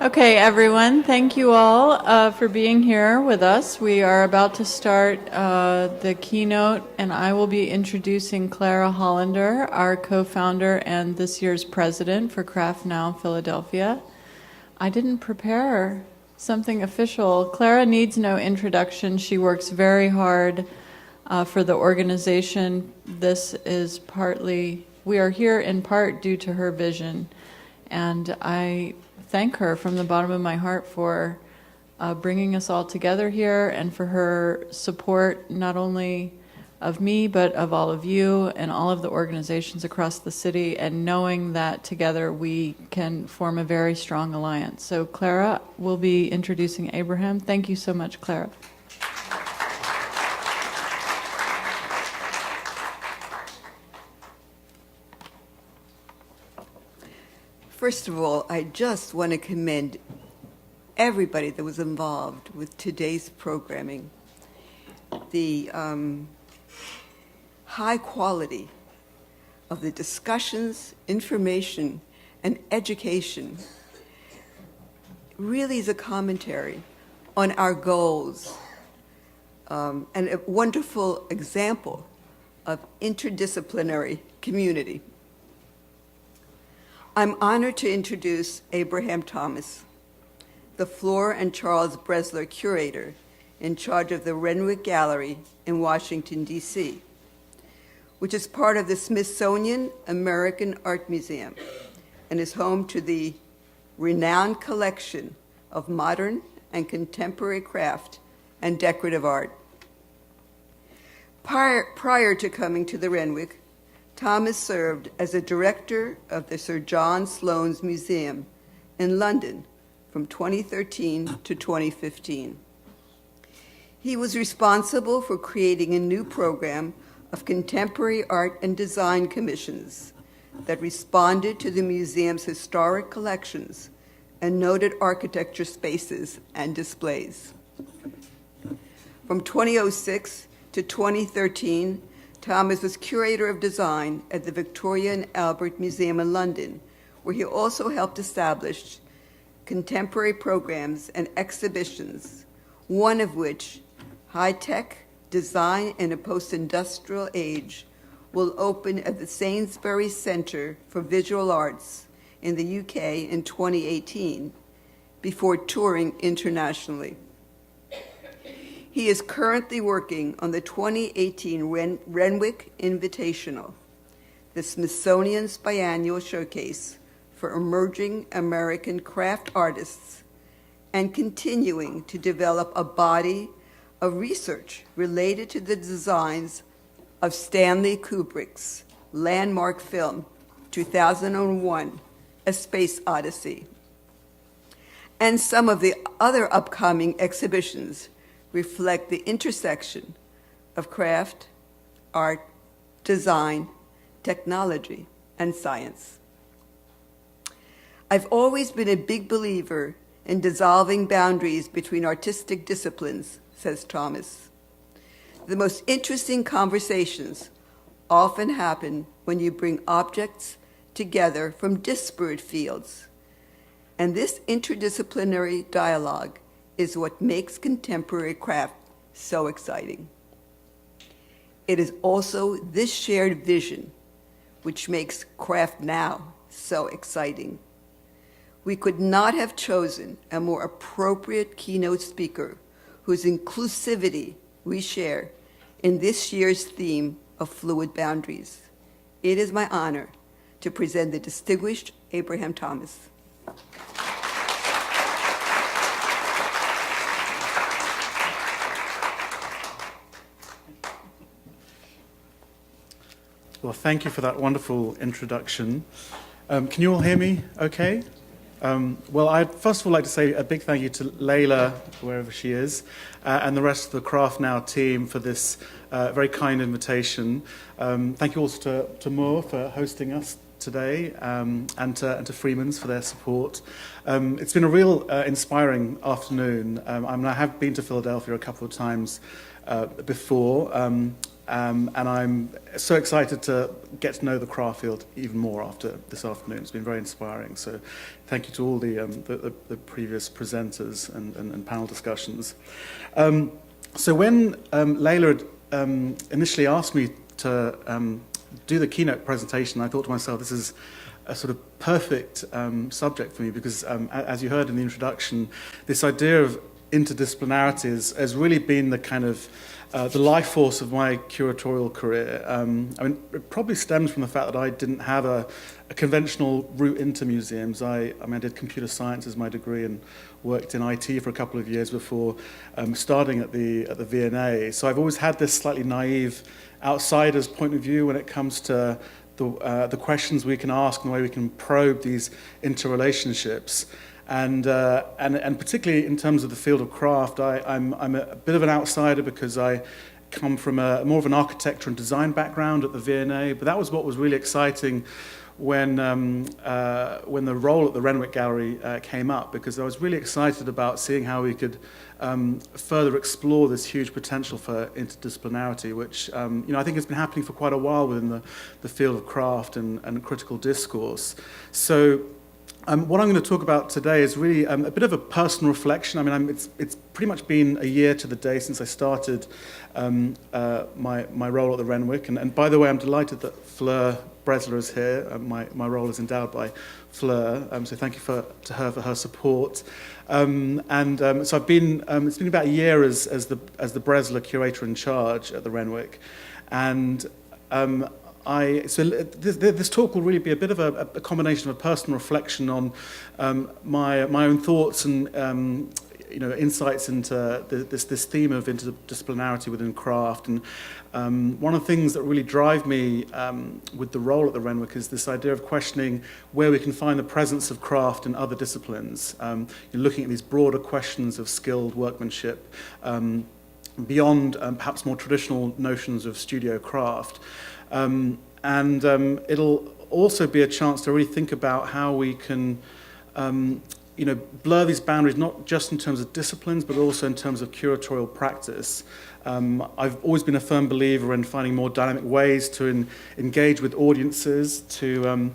Okay, everyone, thank you all for being here with us. We are about to start the keynote, and I will be introducing Clara Hollander, our co-founder and this year's president for CraftNOW Philadelphia. I didn't prepare something official. Clara needs no introduction. She works very hard for the organization. This is we are here in part due to her vision, and I thank her from the bottom of my heart for bringing us all together here and for her support not only of me but of all of you and all of the organizations across the city, and knowing that together we can form a very strong alliance. So Clara will be introducing Abraham. Thank you so much, Clara. First of all, I just want to commend everybody that was involved with today's programming. The high quality of the discussions, information, and education really is a commentary on our goals and a wonderful example of interdisciplinary community. I'm honored to introduce Abraham Thomas, the Fleur and Charles Bresler curator in charge of the Renwick Gallery in Washington, D.C., which is part of the Smithsonian American Art Museum and is home to the renowned collection of modern and contemporary craft and decorative art. Prior to coming to the Renwick, Thomas served as a director of the Sir John Sloane's Museum in London from 2013 to 2015. He was responsible for creating a new program of contemporary art and design commissions that responded to the museum's historic collections and noted architecture spaces and displays. From 2006 to 2013, Thomas was curator of design at the Victoria and Albert Museum in London, where he also helped establish contemporary programs and exhibitions, one of which, High-Tech Design in a Post-Industrial Age, will open at the Sainsbury Centre for Visual Arts in the UK in 2018, before touring internationally. He is currently working on the 2018 Renwick Invitational, the Smithsonian's biannual showcase for emerging American craft artists, and continuing to develop a body of research related to the designs of Stanley Kubrick's landmark film, 2001, A Space Odyssey, and some of the other upcoming exhibitions reflect the intersection of craft, art, design, technology, and science. I've always been a big believer in dissolving boundaries between artistic disciplines, says Thomas. The most interesting conversations often happen when you bring objects together from disparate fields, and this interdisciplinary dialogue is what makes contemporary craft so exciting. It is also this shared vision which makes CraftNOW so exciting. We could not have chosen a more appropriate keynote speaker whose inclusivity we share in this year's theme of fluid boundaries. It is my honor to present the distinguished Abraham Thomas. Well, thank you for that wonderful introduction. Can you all hear me okay? Well, I'd first of all like to say a big thank you to Layla, wherever she is, and the rest of the CraftNOW team for this very kind invitation. Thank you also to Moore for hosting us today, and to Freeman's for their support. It's been a real inspiring afternoon. I have been to Philadelphia a couple of times before. and I'm so excited to get to know the craft field even more after this afternoon. It's been very inspiring. So thank you to all the previous presenters and panel discussions. So when Layla had initially asked me to do the keynote presentation, I thought to myself, this is a sort of perfect subject for me because, as you heard in the introduction, this idea of interdisciplinarity has really been the kind of the life force of my curatorial career. I mean, it probably stems from the fact that I didn't have a conventional route into museums. I did computer science as my degree and worked in IT for a couple of years before starting at the V&A. So I've always had this slightly naive outsider's point of view when it comes to the questions we can ask and the way we can probe these interrelationships. And particularly in terms of the field of craft, I'm a bit of an outsider because I come from more of an architecture and design background at the V&A. But that was what was really exciting when the role at the Renwick Gallery came up, because I was really excited about seeing how we could further explore this huge potential for interdisciplinarity, which I think has been happening for quite a while within the field of craft and critical discourse. So. What I'm going to talk about today is really a bit of a personal reflection. I mean, it's pretty much been a year to the day since I started my role at the Renwick. And by the way, I'm delighted that Fleur Bresler is here. My role is endowed by Fleur, so thank you to her for her support. So I've been it's been about a year as the Bresler curator in charge at the Renwick, and. So this talk will really be a bit of a combination of a personal reflection on my own thoughts and insights into this theme of interdisciplinarity within craft. And one of the things that really drive me with the role at the Renwick is this idea of questioning where we can find the presence of craft in other disciplines. You're looking at these broader questions of skilled workmanship beyond perhaps more traditional notions of studio craft. It'll also be a chance to really think about how we can, blur these boundaries, not just in terms of disciplines, but also in terms of curatorial practice. I've always been a firm believer in finding more dynamic ways to engage with audiences, to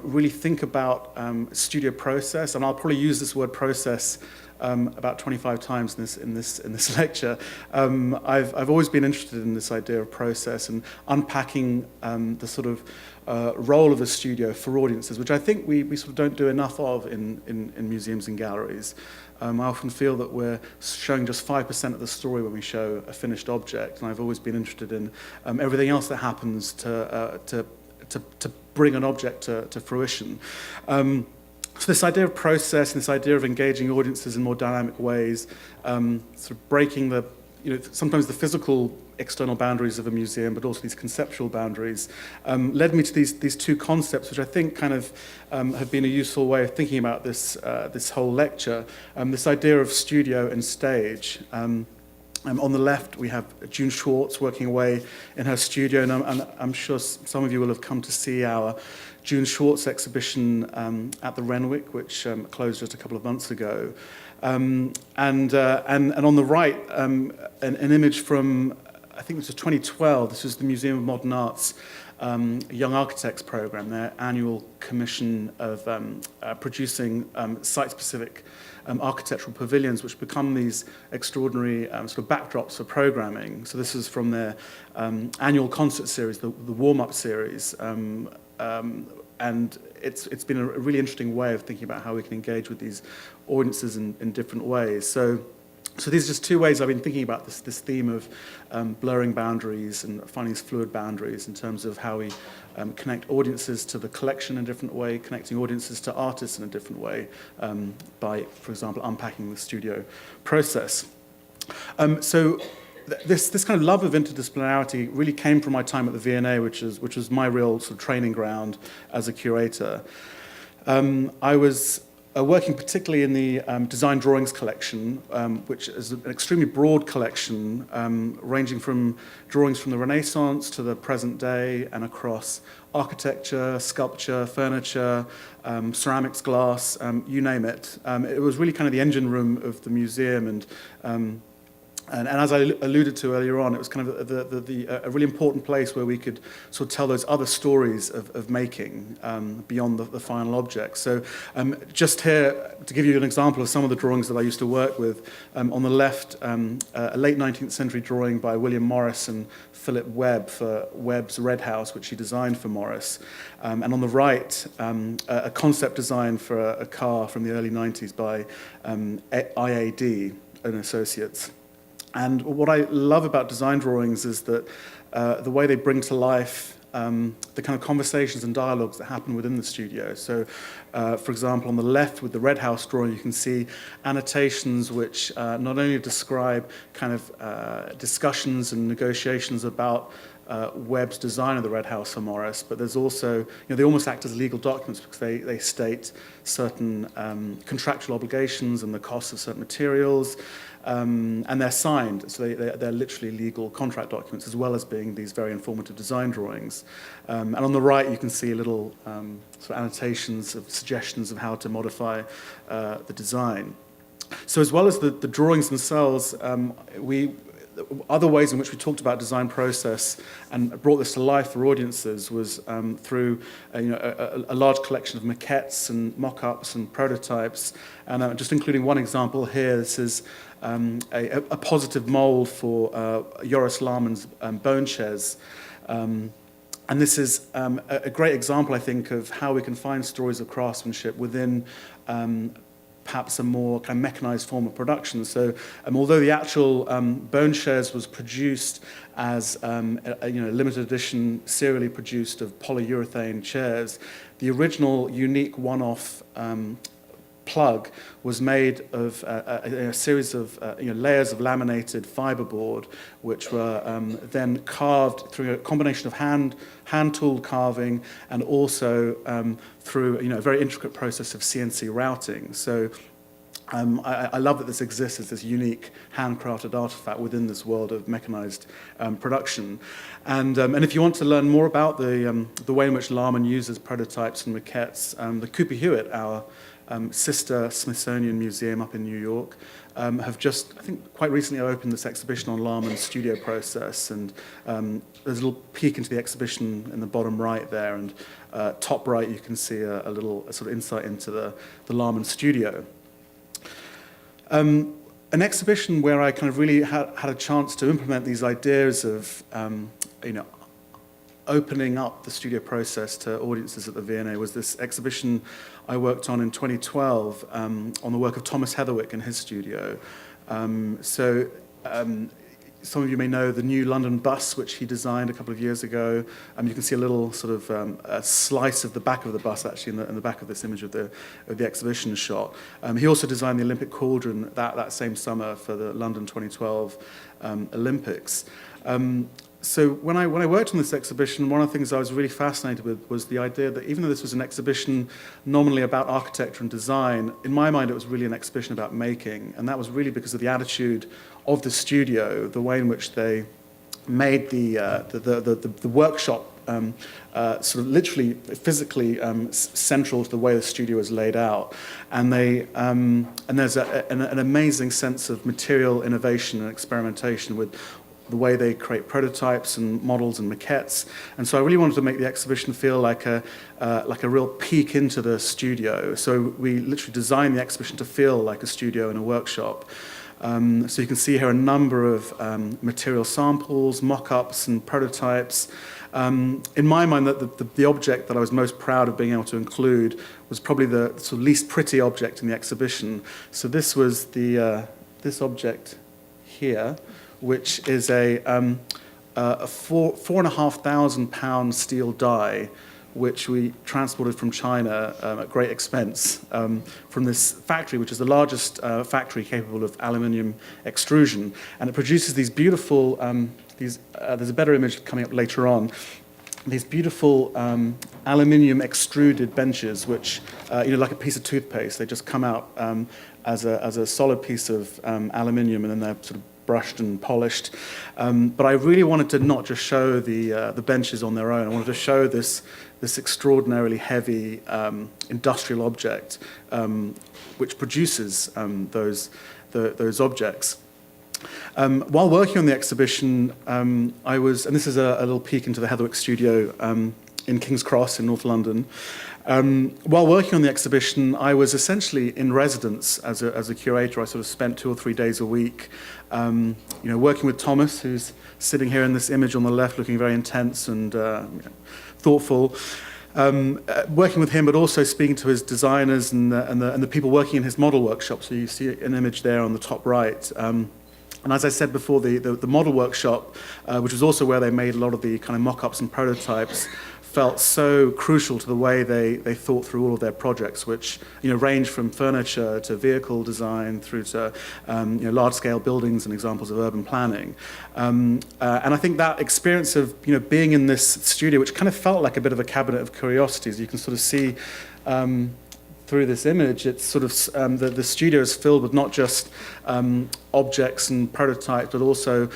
really think about studio process, and I'll probably use this word process about 25 times in this lecture. I've always been interested in this idea of process and unpacking the sort of role of a studio for audiences, which I think we sort of don't do enough of in museums and galleries. I often feel that we're showing just 5% of the story when we show a finished object, and I've always been interested in everything else that happens to bring an object to fruition. So this idea of process and this idea of engaging audiences in more dynamic ways, sort of breaking sometimes the physical external boundaries of a museum, but also these conceptual boundaries, led me to these two concepts, which I think kind of have been a useful way of thinking about this whole lecture. This idea of studio and stage. On the left, we have June Schwartz working away in her studio, and I'm sure some of you will have come to see our June Schwartz exhibition at the Renwick, which closed just a couple of months ago. And on the right, an image from, I think it was 2012. This was the Museum of Modern Art's Young Architects program, their annual commission of producing site-specific architectural pavilions, which become these extraordinary sort of backdrops for programming. So this is from their annual concert series, the warm-up series. And it's been a really interesting way of thinking about how we can engage with these audiences in different ways. So these are just two ways I've been thinking about this theme of blurring boundaries and finding these fluid boundaries in terms of how we connect audiences to the collection in a different way, connecting audiences to artists in a different way by, for example, unpacking the studio process. This kind of love of interdisciplinarity really came from my time at the V&A, which was my real sort of training ground as a curator. I was working particularly in the design drawings collection, which is an extremely broad collection, ranging from drawings from the Renaissance to the present day and across architecture, sculpture, furniture, ceramics, glass, you name it. It was really kind of the engine room of the museum, and And as I alluded to earlier on, it was kind of a really important place where we could sort of tell those other stories of making beyond the final object. So just here, to give you an example of some of the drawings that I used to work with, on the left, a late 19th century drawing by William Morris and Philip Webb for Webb's Red House, which he designed for Morris. And on the right, a concept design for a car from the early 90s by IAD and Associates. And what I love about design drawings is that the way they bring to life the kind of conversations and dialogues that happen within the studio. So, for example, on the left with the Red House drawing, you can see annotations which not only describe kind of discussions and negotiations about Webb's design of the Red House for Morris, but there's also, they almost act as legal documents because they state certain contractual obligations and the costs of certain materials. And they're signed, so they're literally legal contract documents, as well as being these very informative design drawings. And on the right, you can see little sort of annotations of suggestions of how to modify the design. So as well as the drawings themselves, other ways in which we talked about design process and brought this to life for audiences was through a large collection of maquettes and mock-ups and prototypes. And just including one example here, this is a positive mold for Joris Laman's bone chairs. And this is a great example, I think, of how we can find stories of craftsmanship within perhaps a more kind of mechanized form of production. So although the actual bone chairs was produced as a limited edition, serially produced of polyurethane chairs, the original unique one-off plug was made of a series of layers of laminated fiberboard, which were then carved through a combination of hand-tooled carving and also through a very intricate process of CNC routing. So I love that this exists as this unique handcrafted artifact within this world of mechanized production. And if you want to learn more about the way in which Laman uses prototypes and maquettes, the Cooper Hewitt, our sister Smithsonian Museum up in New York, have just, I think, quite recently opened this exhibition on Laman's studio process. And there's a little peek into the exhibition in the bottom right there. And top right, you can see a little sort of insight into the Laman studio. An exhibition where I kind of really had a chance to implement these ideas of, opening up the studio process to audiences at the V&A was this exhibition I worked on in 2012 on the work of Thomas Heatherwick in his studio. Some of you may know the new London bus, which he designed a couple of years ago. You can see a little sort of a slice of the back of the bus, actually, in the back of this image of the exhibition shot. He also designed the Olympic Cauldron that same summer for the London 2012 Olympics. So when I worked on this exhibition, one of the things I was really fascinated with was the idea that even though this was an exhibition nominally about architecture and design, in my mind it was really an exhibition about making, and that was really because of the attitude of the studio, the way in which they made the workshop sort of literally physically central to the way the studio is laid out, and there's an amazing sense of material innovation and experimentation with the way they create prototypes and models and maquettes. And so I really wanted to make the exhibition feel like a real peek into the studio. So we literally designed the exhibition to feel like a studio and a workshop. So you can see here a number of material samples, mock-ups and prototypes. In my mind, the object that I was most proud of being able to include was probably the sort of least pretty object in the exhibition. So this was this object here, which is a 4,500 pound steel die, which we transported from China at great expense from this factory, which is the largest factory capable of aluminium extrusion. And it produces these beautiful, there's a better image coming up later on, these beautiful aluminium extruded benches, which, like a piece of toothpaste, they just come out as a solid piece of aluminium, and then they're sort of brushed and polished. But I really wanted to not just show the benches on their own. I wanted to show this extraordinarily heavy industrial object which produces those objects. While working on the exhibition, I was, and this is a little peek into the Heatherwick Studio in King's Cross in North London. While working on the exhibition, I was essentially in residence as a curator. I sort of spent 2 or 3 days a week, working with Thomas, who's sitting here in this image on the left, looking very intense and thoughtful. Working with him, but also speaking to his designers and the people working in his model workshop. So you see an image there on the top right. And as I said before, the model workshop, which was also where they made a lot of the kind of mock-ups and prototypes, felt so crucial to the way they thought through all of their projects, which range from furniture to vehicle design through to large-scale buildings and examples of urban planning. And I think that experience of being in this studio, which kind of felt like a bit of a cabinet of curiosities, you can sort of see through this image, it's sort of the studio is filled with not just objects and prototypes, but also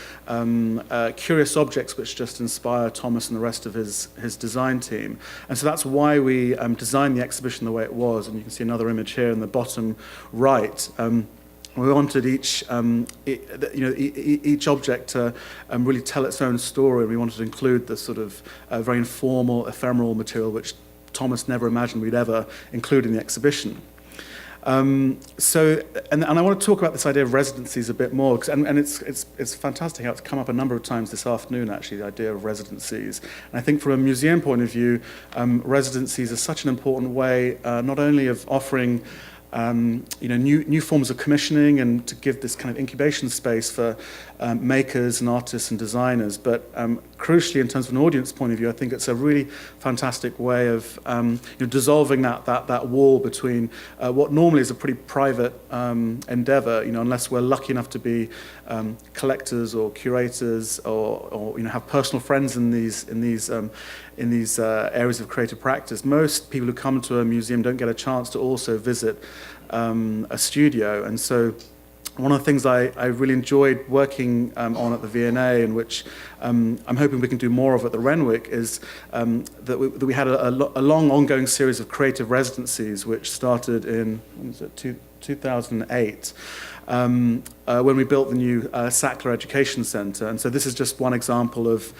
curious objects which just inspire Thomas and the rest of his design team. And so that's why we designed the exhibition the way it was. And you can see another image here in the bottom right. We wanted each object to really tell its own story. We wanted to include the sort of very informal, ephemeral material which Thomas never imagined we'd ever include in the exhibition. And I want to talk about this idea of residencies a bit more, and it's fantastic how it's come up a number of times this afternoon, actually, the idea of residencies. And I think from a museum point of view, residencies are such an important way, not only of offering new forms of commissioning and to give this kind of incubation space for makers and artists and designers. But crucially, in terms of an audience point of view, I think it's a really fantastic way of dissolving that wall between what normally is a pretty private endeavor, unless we're lucky enough to be collectors or curators or have personal friends in these areas of creative practice. Most people who come to a museum don't get a chance to also visit a studio. And so one of the things I really enjoyed working on at the V&A, and which I'm hoping we can do more of at the Renwick, is that we had a long ongoing series of creative residencies which started in 2008 when we built the new Sackler Education Centre. And so this is just one example of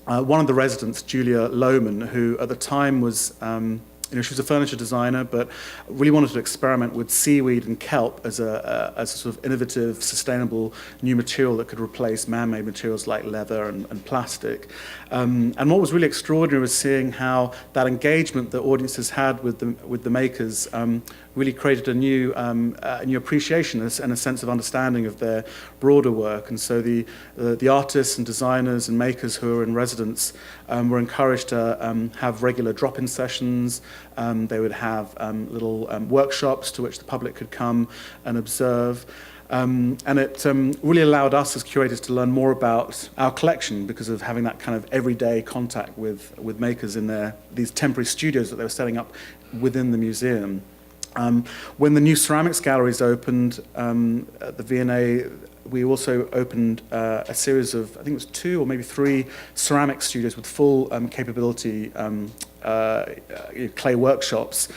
one of the residents, Julia Lohman, who at the time was she was a furniture designer, but really wanted to experiment with seaweed and kelp as a sort of innovative, sustainable new material that could replace man-made materials like leather and plastic. And what was really extraordinary was seeing how that engagement that audiences had with the makers really created a new appreciation and a sense of understanding of their broader work. And so the artists and designers and makers who were in residence were encouraged to have regular drop-in sessions. They would have little workshops to which the public could come and observe. And it really allowed us as curators to learn more about our collection because of having that kind of everyday contact with makers in these temporary studios that they were setting up within the museum. When the new ceramics galleries opened at the V&A, we also opened a series of, I think it was 2 or maybe 3 ceramic studios with full capability clay workshops,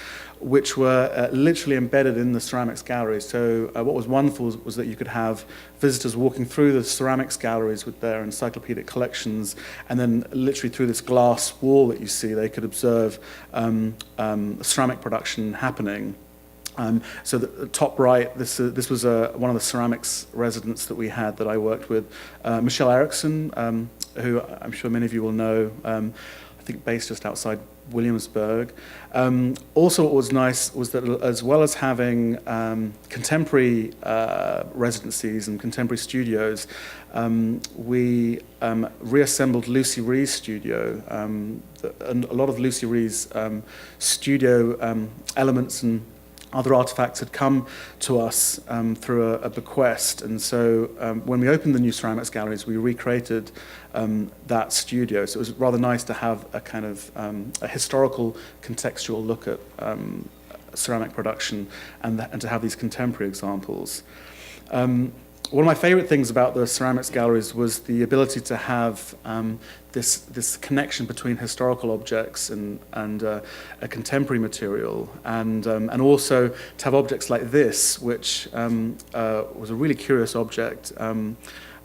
which were literally embedded in the ceramics galleries. So what was wonderful was that you could have visitors walking through the ceramics galleries with their encyclopedic collections, and then literally through this glass wall that you see, they could observe ceramic production happening. So the top right, this was one of the ceramics residents that we had that I worked with, Michelle Erickson, who I'm sure many of you will know, I think based just outside Williamsburg. Also what was nice was that as well as having contemporary residencies and contemporary studios, we reassembled Lucy Ree's studio. And a lot of Lucy Ree's studio elements and other artifacts had come to us through a bequest. And so when we opened the new ceramics galleries, we recreated that studio. So it was rather nice to have a kind of a historical contextual look at ceramic production and to have these contemporary examples. one of my favorite things about the ceramics galleries was the ability to have this connection between historical objects and a contemporary material, and also to have objects like this, which was a really curious object.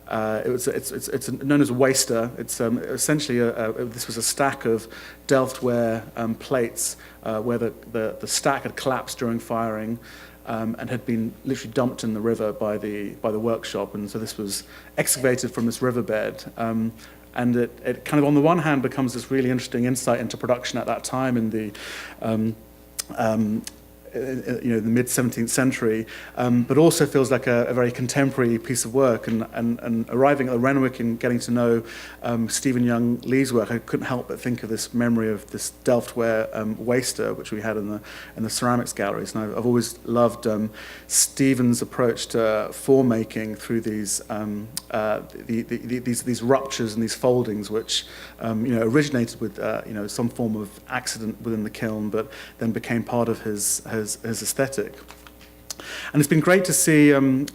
It's known as a waster. It's essentially this was a stack of Delftware plates where the stack had collapsed during firing. And had been literally dumped in the river by the workshop, and so this was excavated from this riverbed. And it kind of, on the one hand, becomes this really interesting insight into production at that time in the the mid-17th century, but also feels like a very contemporary piece of work. And arriving at the Renwick and getting to know Stephen Young Lee's work, I couldn't help but think of this memory of this Delftware waster, which we had in the ceramics galleries. And I've always loved Stephen's approach to form making through these these ruptures and these foldings, which originated with some form of accident within the kiln, but then became part of his aesthetic. And it's been great to see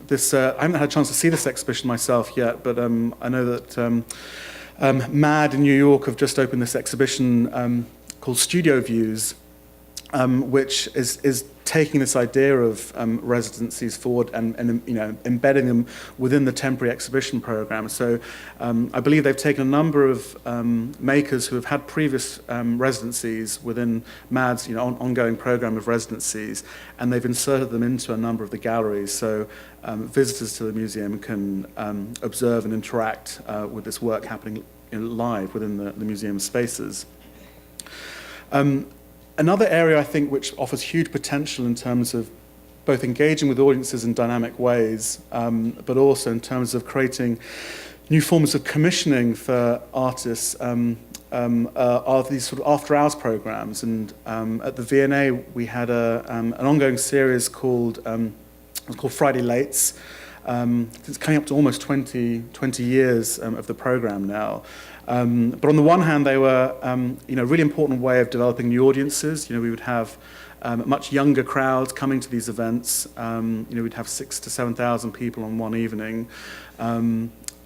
this. I haven't had a chance to see this exhibition myself yet, but I know that MAD in New York have just opened this exhibition called Studio Views, which is taking this idea of residencies forward and embedding them within the temporary exhibition program. So I believe they've taken a number of makers who have had previous residencies within MAD's ongoing program of residencies, and they've inserted them into a number of the galleries. So visitors to the museum can observe and interact with this work happening live within the museum spaces. Another area, I think, which offers huge potential in terms of both engaging with audiences in dynamic ways, but also in terms of creating new forms of commissioning for artists, are these sort of after-hours programs. And at the V&A, we had an ongoing series called Friday Lates. It's coming up to almost 20 years of the program now. But on the one hand, they were a really important way of developing new audiences. We would have much younger crowds coming to these events. We'd have 6,000 to 7,000 people on one evening.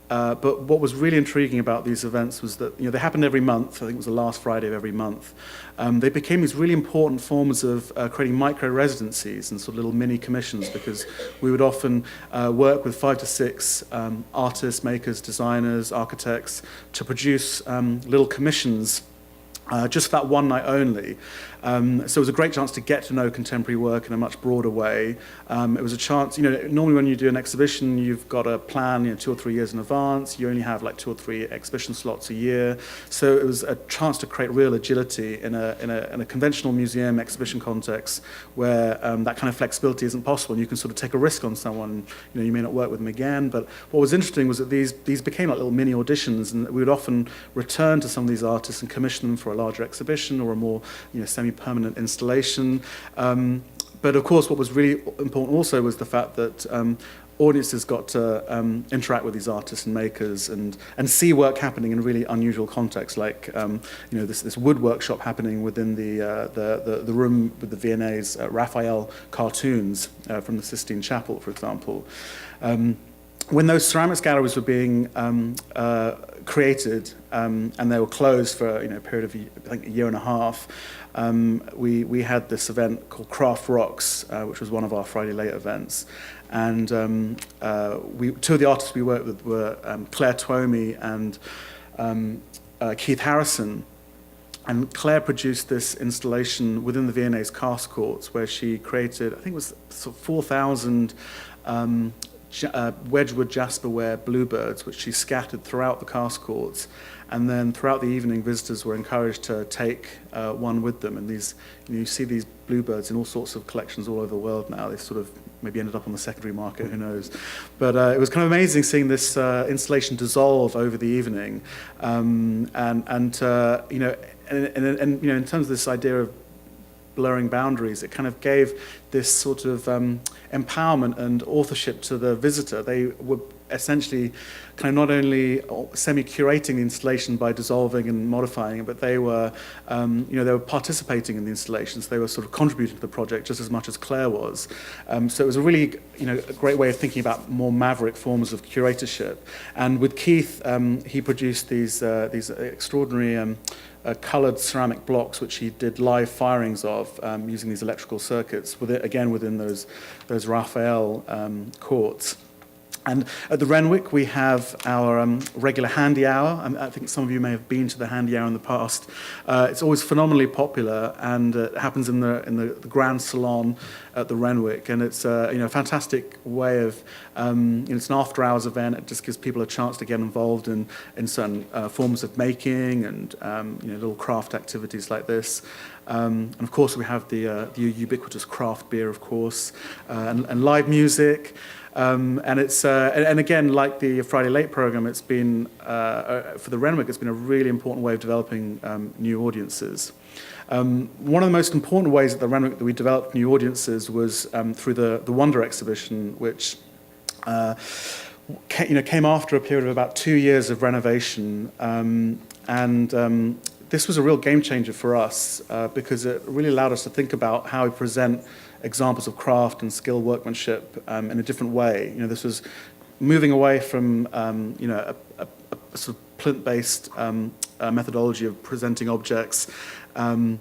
But what was really intriguing about these events was that they happened every month. I think it was the last Friday of every month. They became these really important forms of creating micro-residencies and sort of little mini commissions, because we would often work with 5 to 6 artists, makers, designers, architects to produce little commissions just for that one night only. So it was a great chance to get to know contemporary work in a much broader way. It was a chance, normally when you do an exhibition, you've got a plan 2 or 3 years in advance. You only have like 2 or 3 exhibition slots a year. So it was a chance to create real agility in a conventional museum exhibition context where that kind of flexibility isn't possible. And you can sort of take a risk on someone. You may not work with them again. But what was interesting was that these became like little mini auditions, and we would often return to some of these artists and commission them for a larger exhibition or a more semi-permanent installation. But of course, what was really important also was the fact that audiences got to interact with these artists and makers and see work happening in really unusual contexts, like this wood workshop happening within the room with the V&A's Raphael cartoons from the Sistine Chapel, for example. When those ceramics galleries were being created and they were closed for a period of I think a year and a half, we had this event called Craft Rocks, which was one of our Friday late events. And 2 of the artists we worked with were Claire Twomey and Keith Harrison. And Claire produced this installation within the V&A's cast courts, where she created, I think it was sort of 4,000 Wedgwood jasperware bluebirds, which she scattered throughout the cast courts. And then throughout the evening, visitors were encouraged to take one with them. And these, you see these bluebirds in all sorts of collections all over the world now. They sort of maybe ended up on the secondary market, who knows. But it was kind of amazing seeing this installation dissolve over the evening. In terms of this idea of blurring boundaries, it kind of gave this sort of empowerment and authorship to the visitor. They were essentially kind of not only semi-curating the installation by dissolving and modifying it, but they were, they were participating in the installations. They were sort of contributing to the project just as much as Claire was. So it was a really, a great way of thinking about more maverick forms of curatorship. And with Keith, he produced these extraordinary coloured ceramic blocks, which he did live firings of using these electrical circuits, within those Raphael courts. And at the Renwick, we have our regular handy hour. I think some of you may have been to the handy hour in the past. It's always phenomenally popular, and it happens in the Grand Salon at the Renwick. And it's a fantastic way of, it's an after-hours event. It just gives people a chance to get involved in certain forms of making and little craft activities like this. And of course, we have the ubiquitous craft beer, of course, and live music. And it's and again, like the Friday Late program, it's been for the Renwick, it's been a really important way of developing new audiences. One of the most important ways at the Renwick that we developed new audiences was through the Wonder exhibition, which came after a period of about 2 years of renovation, and this was a real game changer for us because it really allowed us to think about how we present examples of craft and skilled workmanship in a different way. This was moving away from a sort of plinth-based methodology of presenting objects. In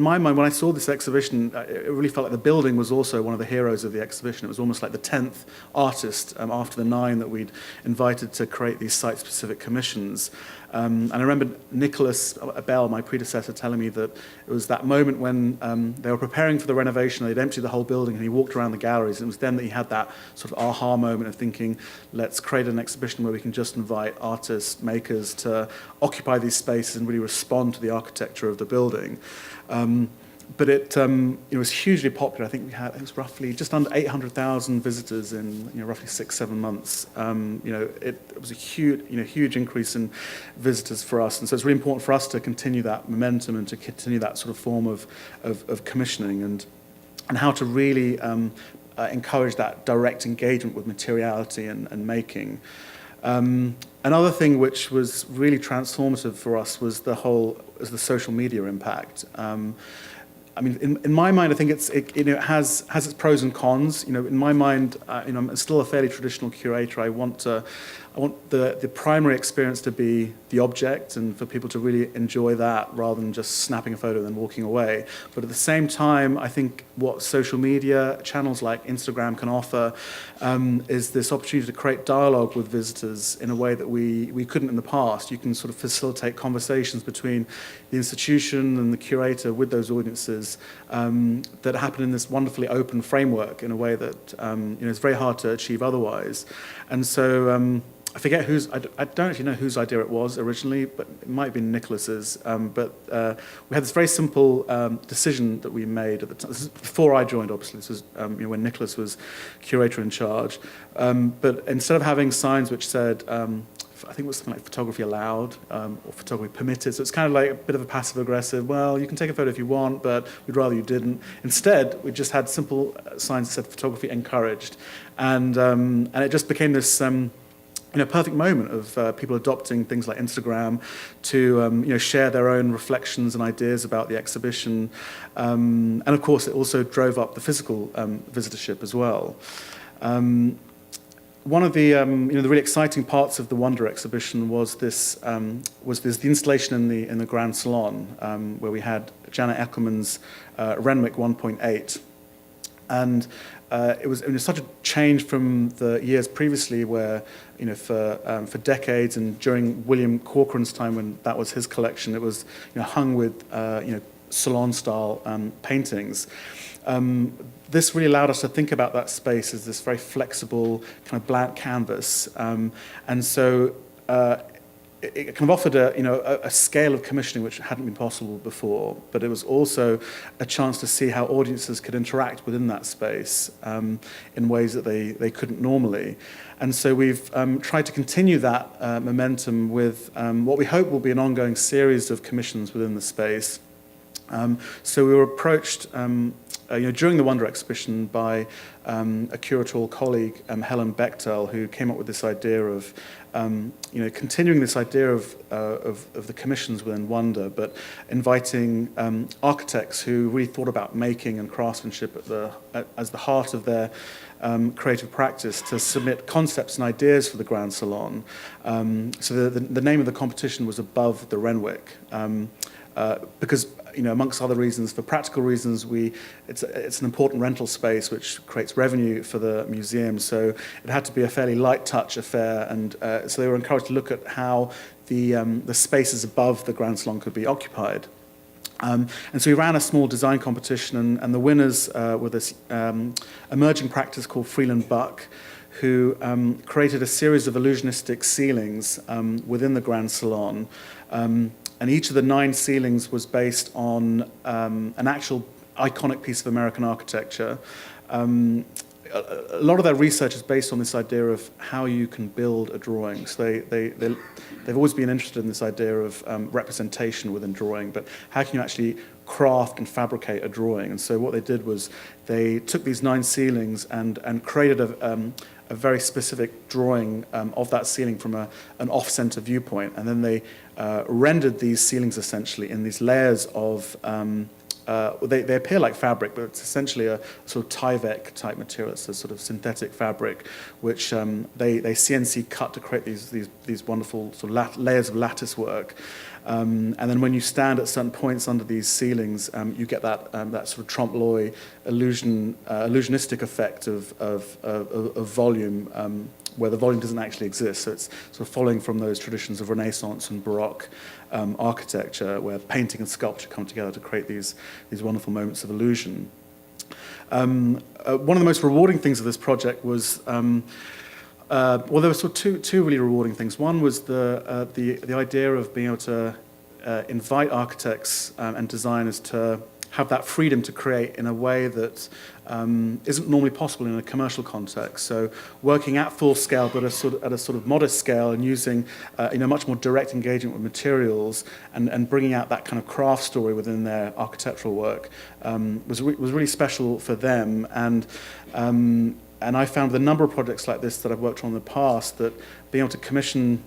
my mind, when I saw this exhibition, it really felt like the building was also one of the heroes of the exhibition. It was almost like the 10th artist after the 9 that we'd invited to create these site-specific commissions. And I remember Nicholas Bell, my predecessor, telling me that it was that moment when they were preparing for the renovation, they'd emptied the whole building, and he walked around the galleries, and it was then that he had that sort of aha moment of thinking, let's create an exhibition where we can just invite artists, makers to occupy these spaces and really respond to the architecture of the building. But it was hugely popular. I think it was roughly just under 800,000 visitors in roughly 6-7 months. It was a huge increase in visitors for us, and so it's really important for us to continue that momentum and to continue that sort of form of commissioning and how to really encourage that direct engagement with materiality and making. Another thing which was really transformative for us was the social media impact. In my mind, I think it has its pros and cons. In my mind, I'm still a fairly traditional curator. I want the primary experience to be the object and for people to really enjoy that rather than just snapping a photo and then walking away. But at the same time, I think what social media channels like Instagram can offer is this opportunity to create dialogue with visitors in a way that we couldn't in the past. You can sort of facilitate conversations between the institution and the curator with those audiences that happen in this wonderfully open framework in a way that it's very hard to achieve otherwise. And so I forget I don't actually know whose idea it was originally, but it might have been Nicholas's. But we had this very simple decision that we made at the time. This is before I joined, obviously. This was when Nicholas was curator in charge. But instead of having signs which said, I think it was something like photography allowed or photography permitted. So it's kind of like a bit of a passive-aggressive, well, you can take a photo if you want, but we'd rather you didn't. Instead, we just had simple signs that said photography encouraged. And it just became this perfect moment of people adopting things like Instagram to share their own reflections and ideas about the exhibition. And of course, it also drove up the physical visitorship as well. One of the the really exciting parts of the Wonder exhibition was the installation in the Grand Salon where we had Janet Eckelman's Renwick 1.8, and it was such a change from the years previously where for decades and during William Corcoran's time when that was his collection, it was hung with salon style paintings. This really allowed us to think about that space as this very flexible kind of blank canvas, and so it kind of offered a scale of commissioning which hadn't been possible before, but it was also a chance to see how audiences could interact within that space in ways that they couldn't normally. And so we've tried to continue that momentum with what we hope will be an ongoing series of commissions within the space. So we were approached during the Wonder exhibition by a curatorial colleague, Helen Bechtel, who came up with this idea of continuing this idea of the commissions within Wonder, but inviting architects who really thought about making and craftsmanship as the heart of their creative practice to submit concepts and ideas for the Grand Salon. So the name of the competition was Above the Renwick, because amongst other reasons, for practical reasons, it's an important rental space which creates revenue for the museum. So it had to be a fairly light touch affair, and so they were encouraged to look at how the spaces above the Grand Salon could be occupied. And so we ran a small design competition, and the winners were this emerging practice called Freeland Buck, who created a series of illusionistic ceilings within the Grand Salon. And each of the 9 ceilings was based on an actual iconic piece of American architecture. A lot of their research is based on this idea of how you can build a drawing. So they've always been interested in this idea of representation within drawing, but how can you actually craft and fabricate a drawing? And so what they did was they took these 9 ceilings and created a very specific drawing of that ceiling from an off-center viewpoint, and then they rendered these ceilings essentially in these layers of they appear like fabric, but it's essentially a sort of Tyvek type material. It's a sort of synthetic fabric, which they CNC cut to create these wonderful sort of layers of lattice work. And then when you stand at certain points under these ceilings, you get that sort of trompe l'oeil illusionistic effect of volume, where the volume doesn't actually exist. So it's sort of following from those traditions of Renaissance and Baroque architecture, where painting and sculpture come together to create these wonderful moments of illusion. One of the most rewarding things of this project was, there were sort of two really rewarding things. One was the idea of being able to invite architects and designers to have that freedom to create in a way that isn't normally possible in a commercial context. So working at full scale, but at a sort of modest scale, and using much more direct engagement with materials, and bringing out that kind of craft story within their architectural work was really special for them. And I found with a number of projects like this that I've worked on in the past, that being able to commission,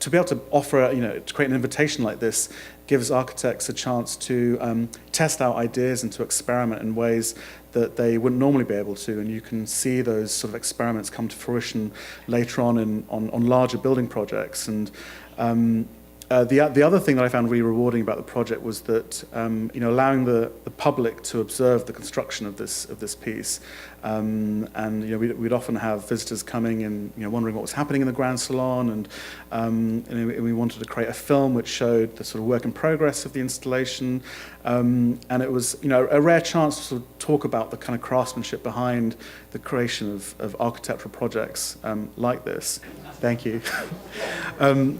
to be able to offer, to create an invitation like this, gives architects a chance to test out ideas and to experiment in ways that they wouldn't normally be able to. And you can see those sort of experiments come to fruition later on on larger building projects. And the other thing that I found really rewarding about the project was that allowing the public to observe the construction of this piece, and we'd often have visitors coming and wondering what was happening in the Grand Salon, and we wanted to create a film which showed the sort of work in progress of the installation, and it was a rare chance to sort of talk about the kind of craftsmanship behind the creation of architectural projects like this. Thank you. In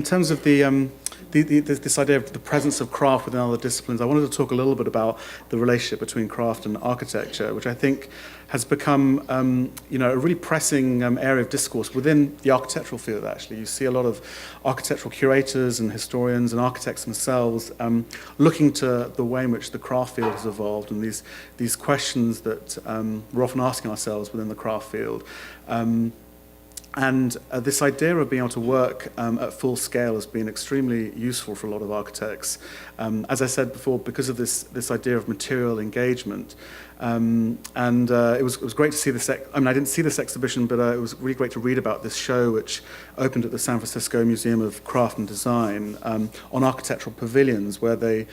terms of this idea of the presence of craft within other disciplines, I wanted to talk a little bit about the relationship between craft and architecture, which I think has become a really pressing area of discourse within the architectural field. Actually, you see a lot of architectural curators and historians and architects themselves looking to the way in which the craft field has evolved, and these questions that we're often asking ourselves within the craft field. And this idea of being able to work at full scale has been extremely useful for a lot of architects. As I said before, because of this idea of material engagement. It was great to see this. I didn't see this exhibition, but it was really great to read about this show, which opened at the San Francisco Museum of Craft and Design, on architectural pavilions, where they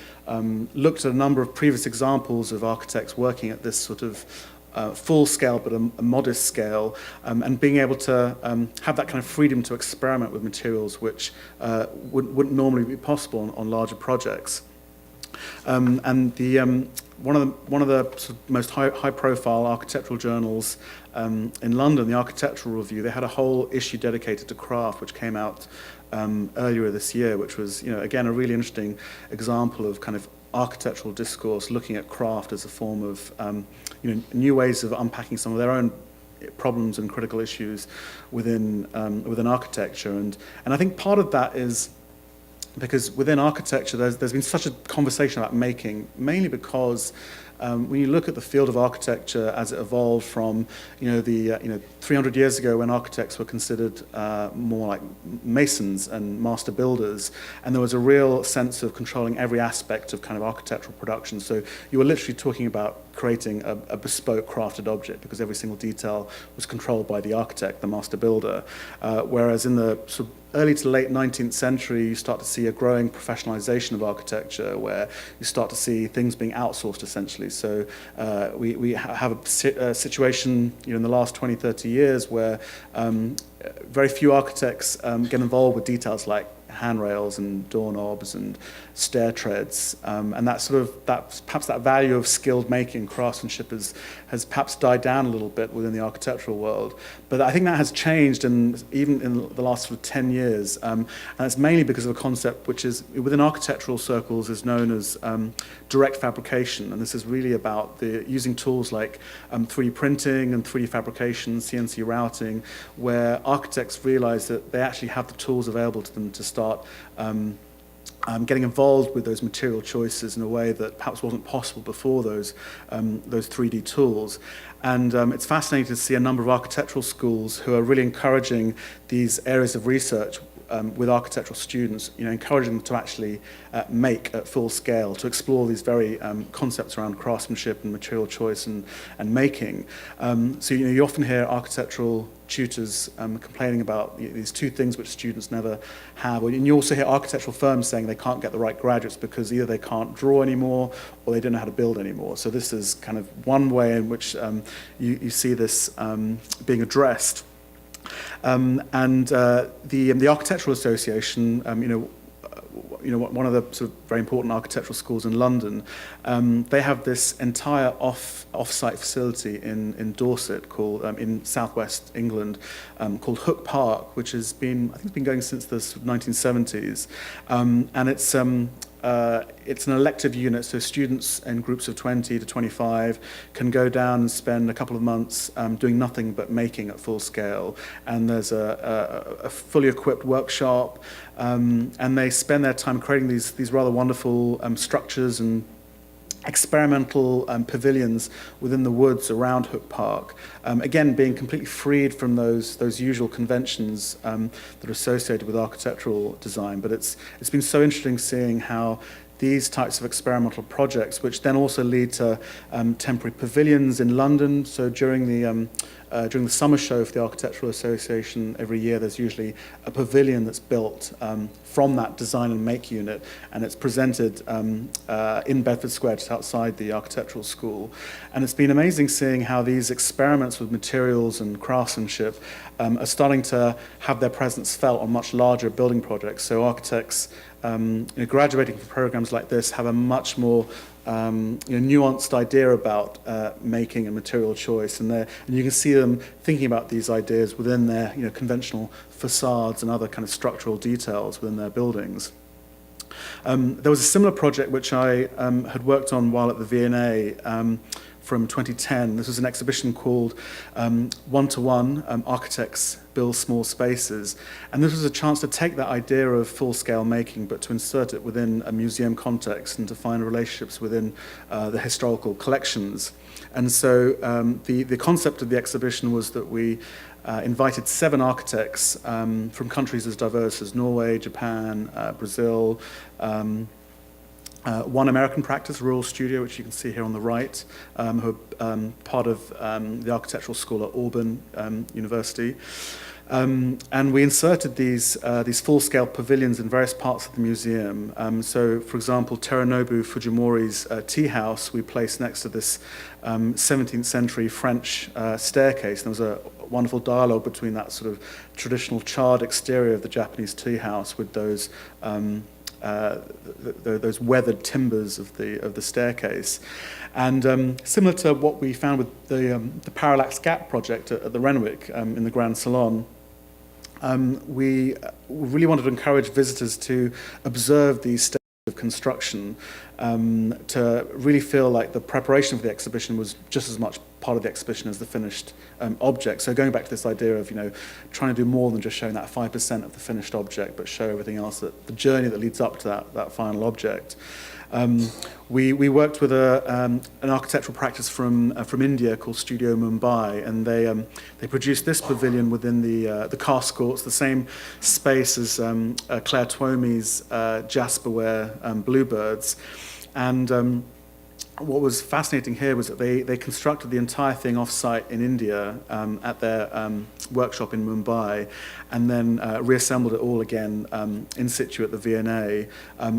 looked at a number of previous examples of architects working at this sort of full scale, but a modest scale, and being able to have that kind of freedom to experiment with materials which wouldn't normally be possible on larger projects. One of the sort of most high-profile architectural journals in London, the Architectural Review, they had a whole issue dedicated to craft, which came out earlier this year, which was, again, a really interesting example of kind of architectural discourse looking at craft as a form of new ways of unpacking some of their own problems and critical issues within architecture, and I think part of that is because within architecture, there's been such a conversation about making, mainly because when you look at the field of architecture as it evolved from, 300 years ago when architects were considered more like masons and master builders, and there was a real sense of controlling every aspect of kind of architectural production. So you were literally talking about creating a bespoke crafted object because every single detail was controlled by the architect, the master builder. Whereas in the sort of early to late 19th century, you start to see a growing professionalization of architecture where you start to see things being outsourced essentially. So we have a situation in the last 20, 30 years where very few architects get involved with details like handrails and doorknobs and stair treads, and perhaps that value of skilled making, craftsmanship has perhaps died down a little bit within the architectural world. But I think that has changed, and even in the last sort of 10 years, and it's mainly because of a concept which is within architectural circles is known as direct fabrication, and this is really about using tools like 3D printing and 3D fabrication, CNC routing, where architects realize that they actually have the tools available to them to start getting involved with those material choices in a way that perhaps wasn't possible before those 3D tools. And it's fascinating to see a number of architectural schools who are really encouraging these areas of research with architectural students, encouraging them to actually make at full scale, to explore these very concepts around craftsmanship and material choice and making. So you often hear architectural tutors complaining about these two things which students never have. And you also hear architectural firms saying they can't get the right graduates because either they can't draw anymore or they don't know how to build anymore. So this is kind of one way in which you see this being addressed. The Architectural Association, one of the sort of very important architectural schools in London, they have this entire off-site facility in Dorset called in southwest England called Hook Park, which has been, I think, been going since the 1970s, and it's an elective unit, so students in groups of 20 to 25 can go down and spend a couple of months doing nothing but making at full scale. And there's a fully equipped workshop, and they spend their time creating these rather wonderful structures and experimental pavilions within the woods around Hook Park, again being completely freed from those usual conventions that are associated with architectural design. But it's been so interesting seeing how these types of experimental projects, which then also lead to temporary pavilions in London. So during the summer show for the Architectural Association every year, there's usually a pavilion that's built from that design and make unit, and it's presented in Bedford Square, just outside the architectural school. And it's been amazing seeing how these experiments with materials and craftsmanship are starting to have their presence felt on much larger building projects. So architects graduating from programs like this have a much more nuanced idea about making and material choice, and you can see them thinking about these ideas within their conventional facades and other kind of structural details within their buildings. There was a similar project which I had worked on while at the V&A from 2010. This was an exhibition called One-to-One, Architects Build Small Spaces. And this was a chance to take that idea of full-scale making, but to insert it within a museum context and to find relationships within the historical collections. And so the concept of the exhibition was that we invited 7 architects from countries as diverse as Norway, Japan, Brazil, one American practice, Rural Studio, which you can see here on the right, who are part of the architectural school at Auburn University. And we inserted these full-scale pavilions in various parts of the museum. So, for example, Teranobu Fujimori's tea house we placed next to this 17th century French staircase. There was a wonderful dialogue between that sort of traditional charred exterior of the Japanese tea house with those weathered timbers of the staircase. And similar to what we found with the Parallax Gap project at the Renwick in the Grand Salon, we really wanted to encourage visitors to observe these stages of construction to really feel like the preparation for the exhibition was just as much part of the exhibition as the finished object. So going back to this idea of, trying to do more than just showing that 5% of the finished object, but show everything else, that the journey that leads up to that final object. We worked with an architectural practice from India called Studio Mumbai, and they produced this pavilion within the cast courts, the same space as Claire Twomey's Jasperware Bluebirds. And what was fascinating here was that they constructed the entire thing off-site in India at their workshop in Mumbai, and then reassembled it all again in situ at the V&A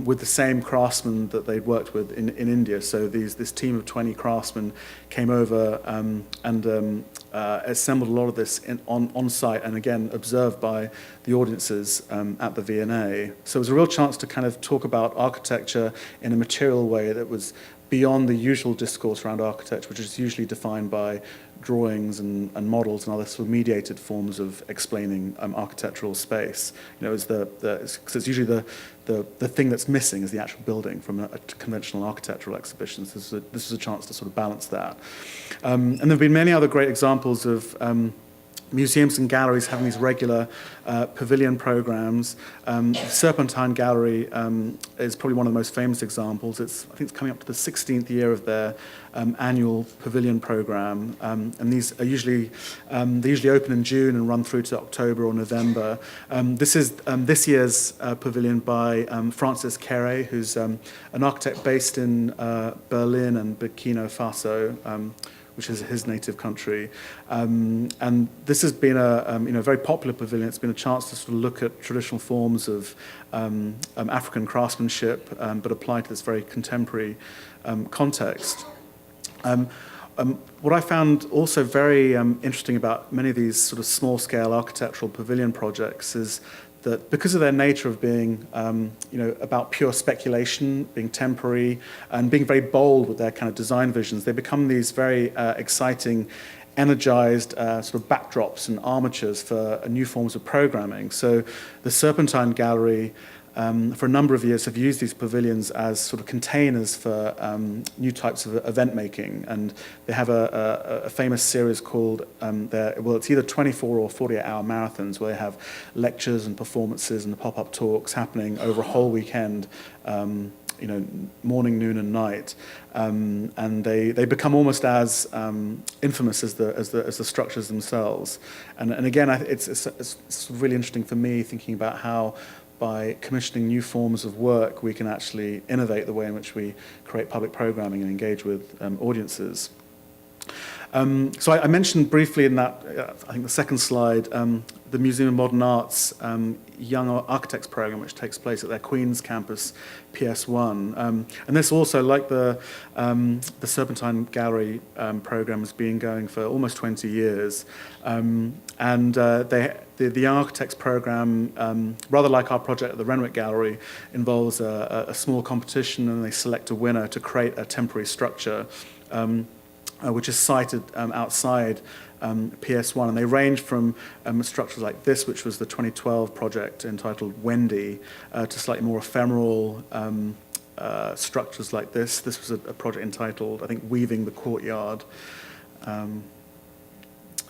with the same craftsmen that they'd worked with in India. So this team of 20 craftsmen came over and assembled a lot of this on-site, and again observed by the audiences at the V&A. So it was a real chance to kind of talk about architecture in a material way that was beyond the usual discourse around architecture, which is usually defined by drawings and models and other sort of mediated forms of explaining architectural space. Because it's usually the thing that's missing is the actual building from a conventional architectural exhibition. So this is a chance to sort of balance that. And there have been many other great examples of museums and galleries having these regular pavilion programs. Serpentine Gallery is probably one of the most famous examples. I think it's coming up to the 16th year of their annual pavilion program, and these are usually they usually open in June and run through to October or November. This is this year's pavilion by Francis Kerry, who's an architect based in Berlin and Burkina Faso, which is his native country. And this has been a very popular pavilion. It's been a chance to sort of look at traditional forms of African craftsmanship, but applied to this very contemporary context. What I found also very interesting about many of these sort of small-scale architectural pavilion projects is that because of their nature of being, about pure speculation, being temporary, and being very bold with their kind of design visions, they become these very exciting, energized sort of backdrops and armatures for new forms of programming. So the Serpentine Gallery, for a number of years, have used these pavilions as sort of containers for new types of event making, and they have a famous series called it's either 24 or 48-hour marathons where they have lectures and performances and pop-up talks happening over a whole weekend, morning, noon, and night, and they become almost as infamous as the structures themselves. And again, it's really interesting for me thinking about how, by commissioning new forms of work, we can actually innovate the way in which we create public programming and engage with audiences. So I mentioned briefly in that, I think the second slide, the Museum of Modern Art's Young Architects program, which takes place at their Queen's campus, PS1. And this also, like the Serpentine Gallery program, has been going for almost 20 years. The Young Architects program, rather like our project at the Renwick Gallery, involves a small competition, and they select a winner to create a temporary structure, which is sited outside PS1. And they range from structures like this, which was the 2012 project entitled Wendy, to slightly more ephemeral structures like this. This was a project entitled, I think, Weaving the Courtyard.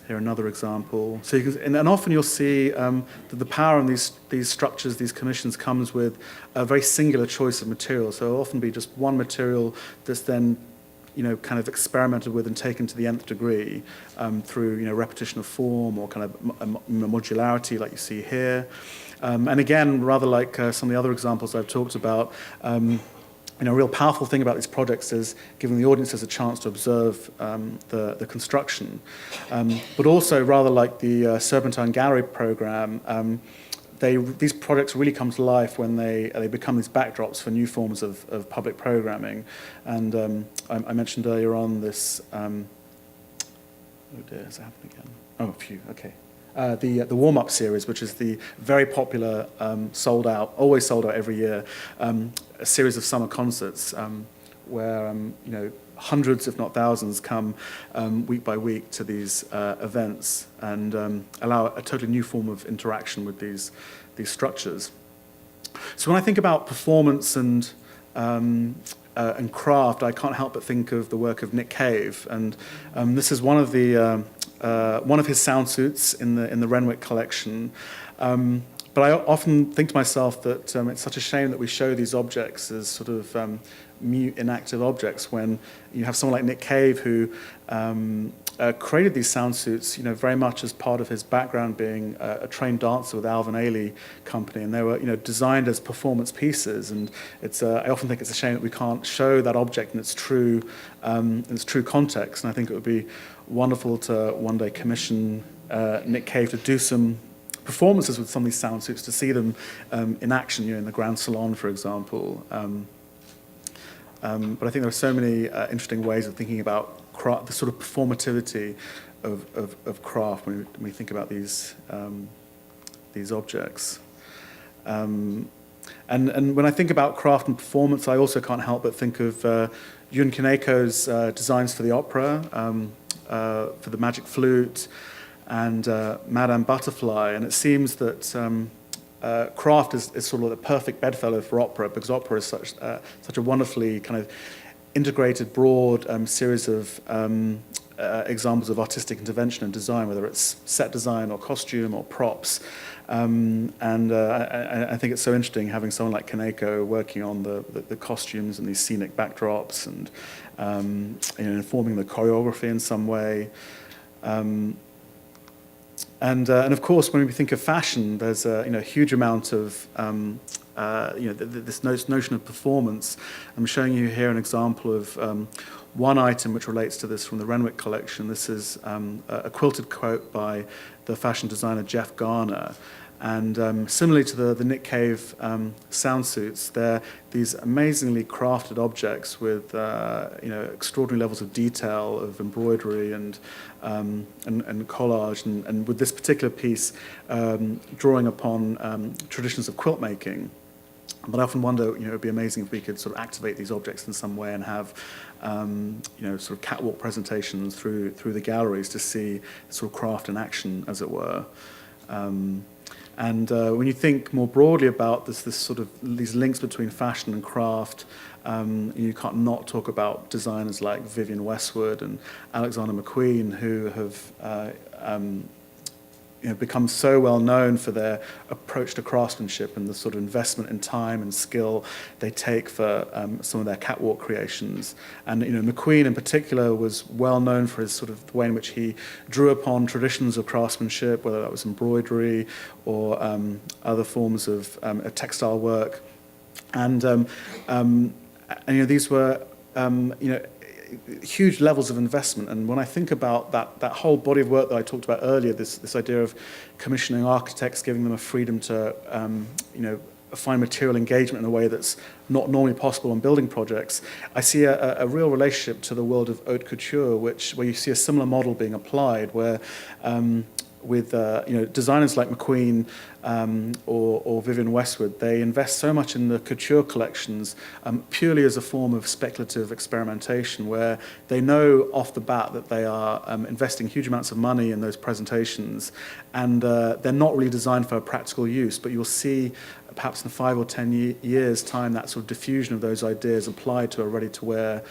Here, another example. So and often you'll see that the power in these structures, these commissions, comes with a very singular choice of material. So it'll often be just one material that's then kind of experimented with and taken to the nth degree through repetition of form or kind of modularity, like you see here. And again, rather like some of the other examples I've talked about, a real powerful thing about these projects is giving the audiences a chance to observe the construction. But also, rather like the Serpentine Gallery program, these projects really come to life when they become these backdrops for new forms of public programming. And I mentioned earlier on this. Oh dear, has it happened again? Oh, phew. Okay. The warm-up series, which is the very popular, always sold out every year, a series of summer concerts where hundreds, if not thousands, come week by week to these events and allow a totally new form of interaction with these structures. So when I think about performance and and craft, I can't help but think of the work of Nick Cave, and this is one of his sound suits in the Renwick collection. But I often think to myself that it's such a shame that we show these objects as sort of mute, inactive objects when you have someone like Nick Cave who created these sound suits, very much as part of his background being a trained dancer with Alvin Ailey Company, and they were, designed as performance pieces. And I often think it's a shame that we can't show that object in its true context. And I think it would be wonderful to one day commission Nick Cave to do some performances with some of these sound suits, to see them in action, in the Grand Salon, for example. But I think there are so many interesting ways of thinking about craft, the sort of performativity of craft when we think about these objects. And when I think about craft and performance, I also can't help but think of Yun Kaneko's designs for the opera, for the Magic Flute, and Madame Butterfly. And it seems that craft is sort of the perfect bedfellow for opera, because opera is such a wonderfully kind of integrated, broad series of examples of artistic intervention and design, whether it's set design or costume or props. And I think it's so interesting having someone like Kaneko working on the costumes and these scenic backdrops, and informing the choreography in some way. And of course, when we think of fashion, there's a huge amount of this notion of performance. I'm showing you here an example of one item which relates to this from the Renwick collection. This is a quilted coat by the fashion designer Jeff Garner. And similarly to the Nick Cave sound suits, they're these amazingly crafted objects with extraordinary levels of detail, of embroidery and collage, and with this particular piece drawing upon traditions of quilt making. But I often wonder, it would be amazing if we could sort of activate these objects in some way and have, sort of catwalk presentations through the galleries to see sort of craft in action, as it were. And when you think more broadly about this sort of these links between fashion and craft, you can't not talk about designers like Vivienne Westwood and Alexander McQueen, who have become so well known for their approach to craftsmanship and the sort of investment in time and skill they take for some of their catwalk creations. And McQueen in particular was well known for his sort of the way in which he drew upon traditions of craftsmanship, whether that was embroidery or other forms of textile work. And these were huge levels of investment. And when I think about that whole body of work that I talked about earlier, this idea of commissioning architects, giving them a freedom to find material engagement in a way that's not normally possible on building projects, I see a real relationship to the world of haute couture, where you see a similar model being applied, where with designers like McQueen or Vivienne Westwood, they invest so much in the couture collections purely as a form of speculative experimentation, where they know off the bat that they are investing huge amounts of money in those presentations, and they're not really designed for practical use. But you'll see perhaps in 5 or 10 years' time that sort of diffusion of those ideas applied to a ready-to-wear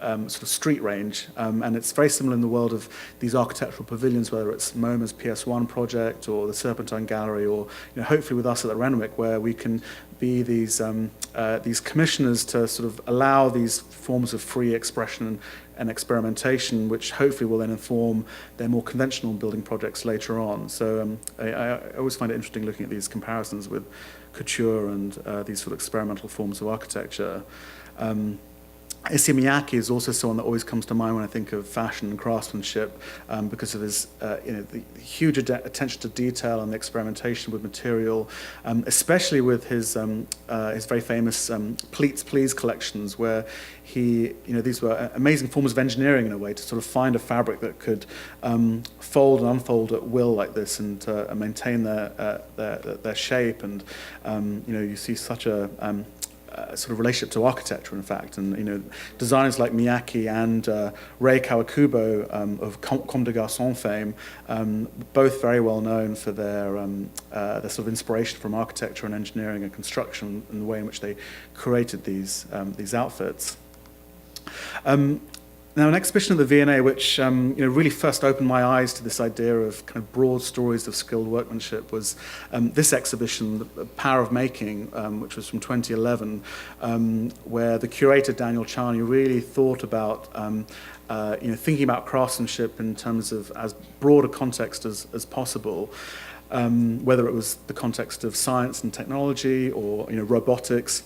sort of street range, and it's very similar in the world of these architectural pavilions, whether it's MoMA's PS1 project or the Serpentine Gallery, or hopefully with us at the Renwick, where we can be these commissioners to sort of allow these forms of free expression and experimentation, which hopefully will then inform their more conventional building projects later on. So I always find it interesting looking at these comparisons with couture and these sort of experimental forms of architecture. Issey Miyake is also someone that always comes to mind when I think of fashion and craftsmanship, because of his the huge attention to detail and the experimentation with material, especially with his very famous Pleats Please collections, where he these were amazing forms of engineering in a way to sort of find a fabric that could fold and unfold at will like this, and maintain their shape. And you see such a sort of relationship to architecture, in fact. And designers like Miyake and Rei Kawakubo of Comme des Garçons fame, both very well known for their sort of inspiration from architecture and engineering and construction and the way in which they created these outfits. Now, an exhibition of the V&A which really first opened my eyes to this idea of kind of broad stories of skilled workmanship was this exhibition, The Power of Making, which was from 2011, where the curator, Daniel Charney, really thought about thinking about craftsmanship in terms of as broad a context as possible, whether it was the context of science and technology or robotics,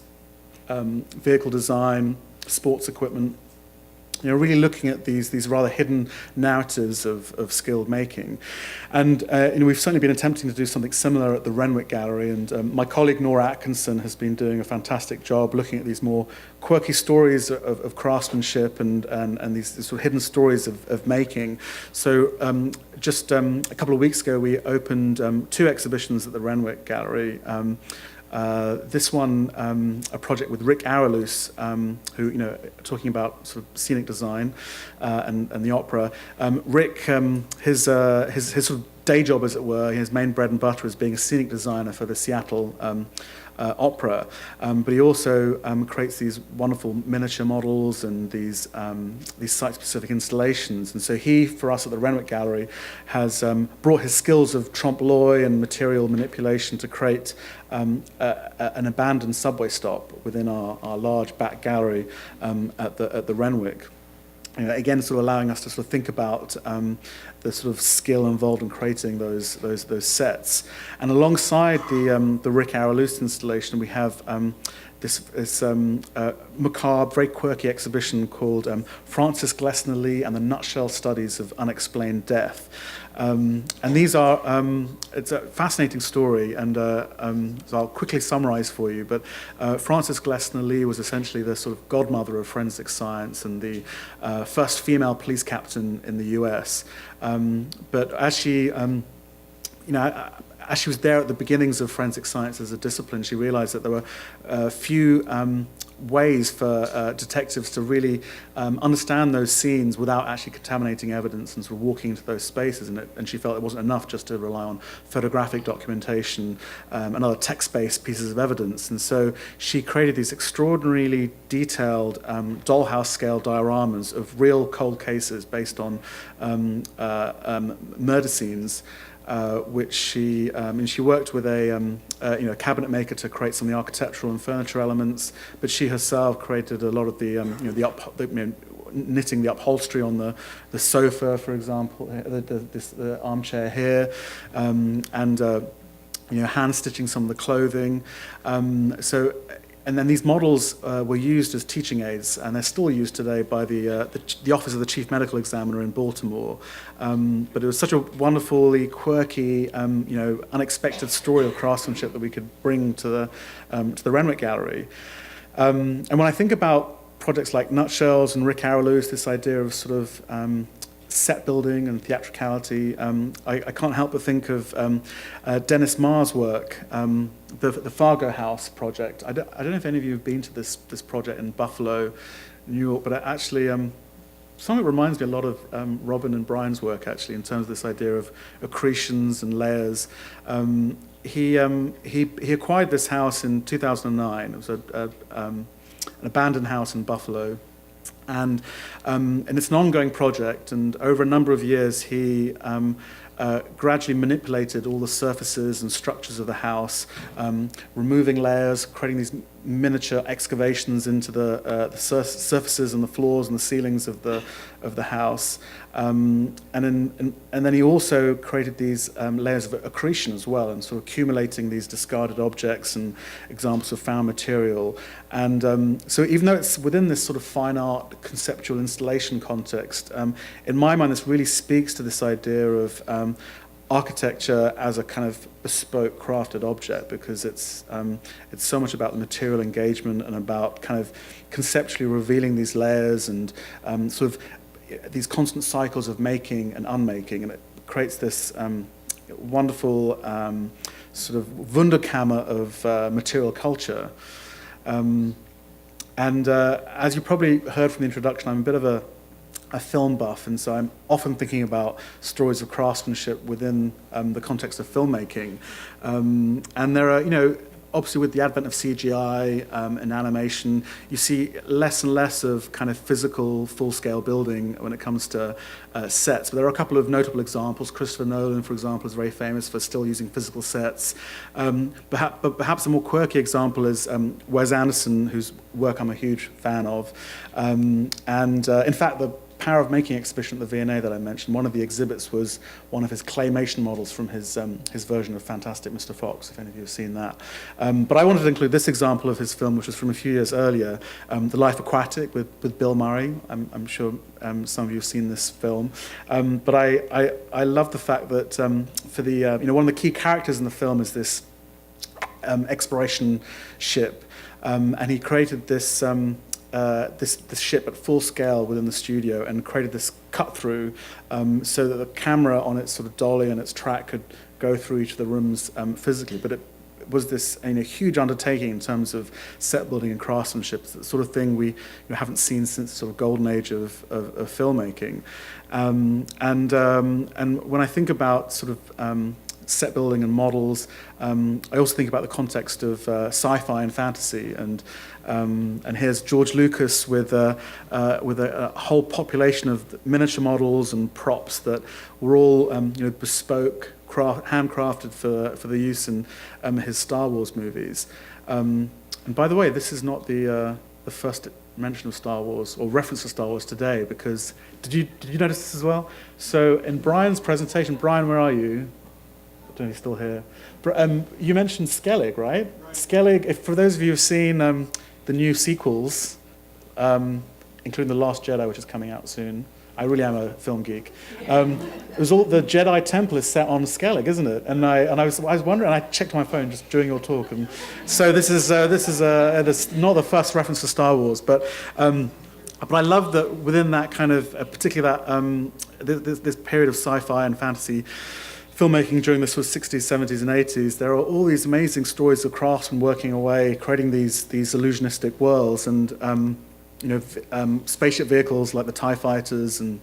vehicle design, sports equipment. Really looking at these rather hidden narratives of skilled making. And we've certainly been attempting to do something similar at the Renwick Gallery, and my colleague Nora Atkinson has been doing a fantastic job looking at these more quirky stories of craftsmanship and these sort of hidden stories of making. So just a couple of weeks ago, we opened 2 exhibitions at the Renwick Gallery. This one, a project with Rick Araloos, who, talking about sort of scenic design and the opera. Rick, his sort of day job, as it were, his main bread and butter is being a scenic designer for the Seattle opera, but he also creates these wonderful miniature models and these site-specific installations. And so he, for us at the Renwick Gallery, has brought his skills of trompe-l'oeil and material manipulation to create an abandoned subway stop within our large back gallery at the Renwick. Again, sort of allowing us to sort of think about the sort of skill involved in creating those sets. And alongside the Rick Araloos installation, we have this macabre, very quirky exhibition called Francis Glessner Lee and the Nutshell Studies of Unexplained Death. And these are, it's a fascinating story, and so I'll quickly summarize for you, but Frances Glessner Lee was essentially the sort of godmother of forensic science and the first female police captain in the US. But as she, as she was there at the beginnings of forensic science as a discipline, she realized that there were few ways for detectives to really understand those scenes without actually contaminating evidence and sort of walking into those spaces. And she felt it wasn't enough just to rely on photographic documentation and other text-based pieces of evidence. And so she created these extraordinarily detailed dollhouse-scale dioramas of real cold cases based on murder scenes. Which she worked with a cabinet maker to create some of the architectural and furniture elements, but she herself created a lot of the knitting the upholstery on the sofa, for example, the armchair here, and hand stitching some of the clothing. And then these models were used as teaching aids, and they're still used today by the Office of the Chief Medical Examiner in Baltimore. But it was such a wonderfully quirky, unexpected story of craftsmanship that we could bring to the Renwick Gallery. And when I think about projects like Nutshells and Rick Araloos, this idea of sort of set building and theatricality, I can't help but think of Dennis Marr's work, the Fargo House project. I don't know if any of you have been to this project in Buffalo, New York, but actually some of it reminds me a lot of Robin and Brian's work, actually, in terms of this idea of accretions and layers. He acquired this house in 2009. It was an abandoned house in Buffalo. And it's an ongoing project, and over a number of years he gradually manipulated all the surfaces and structures of the house, removing layers, creating these miniature excavations into the surfaces and the floors and the ceilings of the house, and then he also created these layers of accretion as well, and sort of accumulating these discarded objects and examples of found material. And so even though it's within this sort of fine art conceptual installation context, in my mind this really speaks to this idea of architecture as a kind of bespoke crafted object, because it's so much about the material engagement and about kind of conceptually revealing these layers and sort of these constant cycles of making and unmaking, and it creates this wonderful sort of Wunderkammer of material culture. And as you probably heard from the introduction, I'm a bit of a film buff, and so I'm often thinking about stories of craftsmanship within the context of filmmaking. And there are, obviously with the advent of CGI and animation, you see less and less of kind of physical, full-scale building when it comes to sets. But there are a couple of notable examples. Christopher Nolan, for example, is very famous for still using physical sets. But perhaps a more quirky example is Wes Anderson, whose work I'm a huge fan of. In fact, the Power of Making exhibition at the V&A that I mentioned, one of the exhibits was one of his claymation models from his version of Fantastic Mr. Fox, if any of you have seen that. But I wanted to include this example of his film, which was from a few years earlier, The Life Aquatic with Bill Murray. I'm sure some of you have seen this film. But I love the fact that for the one of the key characters in the film is this exploration ship, and he created this this ship at full scale within the studio and created this cut through so that the camera on its sort of dolly and its track could go through each of the rooms physically. But it was this huge undertaking in terms of set building and craftsmanship. It's the sort of thing we haven't seen since the sort of golden age of filmmaking. And when I think about sort of set building and models, I also think about the context of sci-fi and fantasy, and here's George Lucas with a whole population of miniature models and props that were all bespoke, handcrafted for the use in his Star Wars movies. And by the way, this is not the first mention of Star Wars or reference to Star Wars today, because did you notice this as well? So in Brian's presentation, Brian, where are you? I don't know if he's still here. You mentioned Skellig, right? Skellig, for those of you who've seen the new sequels, including The Last Jedi, which is coming out soon. I really am a film geek. It was all the Jedi Temple is set on Skellig, isn't it? And I was wondering. And I checked my phone just during your talk, and so this is not the first reference to Star Wars, but I love that within that kind of particularly that this period of sci-fi and fantasy filmmaking during the sort of 60s, 70s, and 80s, there are all these amazing stories of craftsmen working away, creating these illusionistic worlds, and spaceship vehicles like the TIE fighters and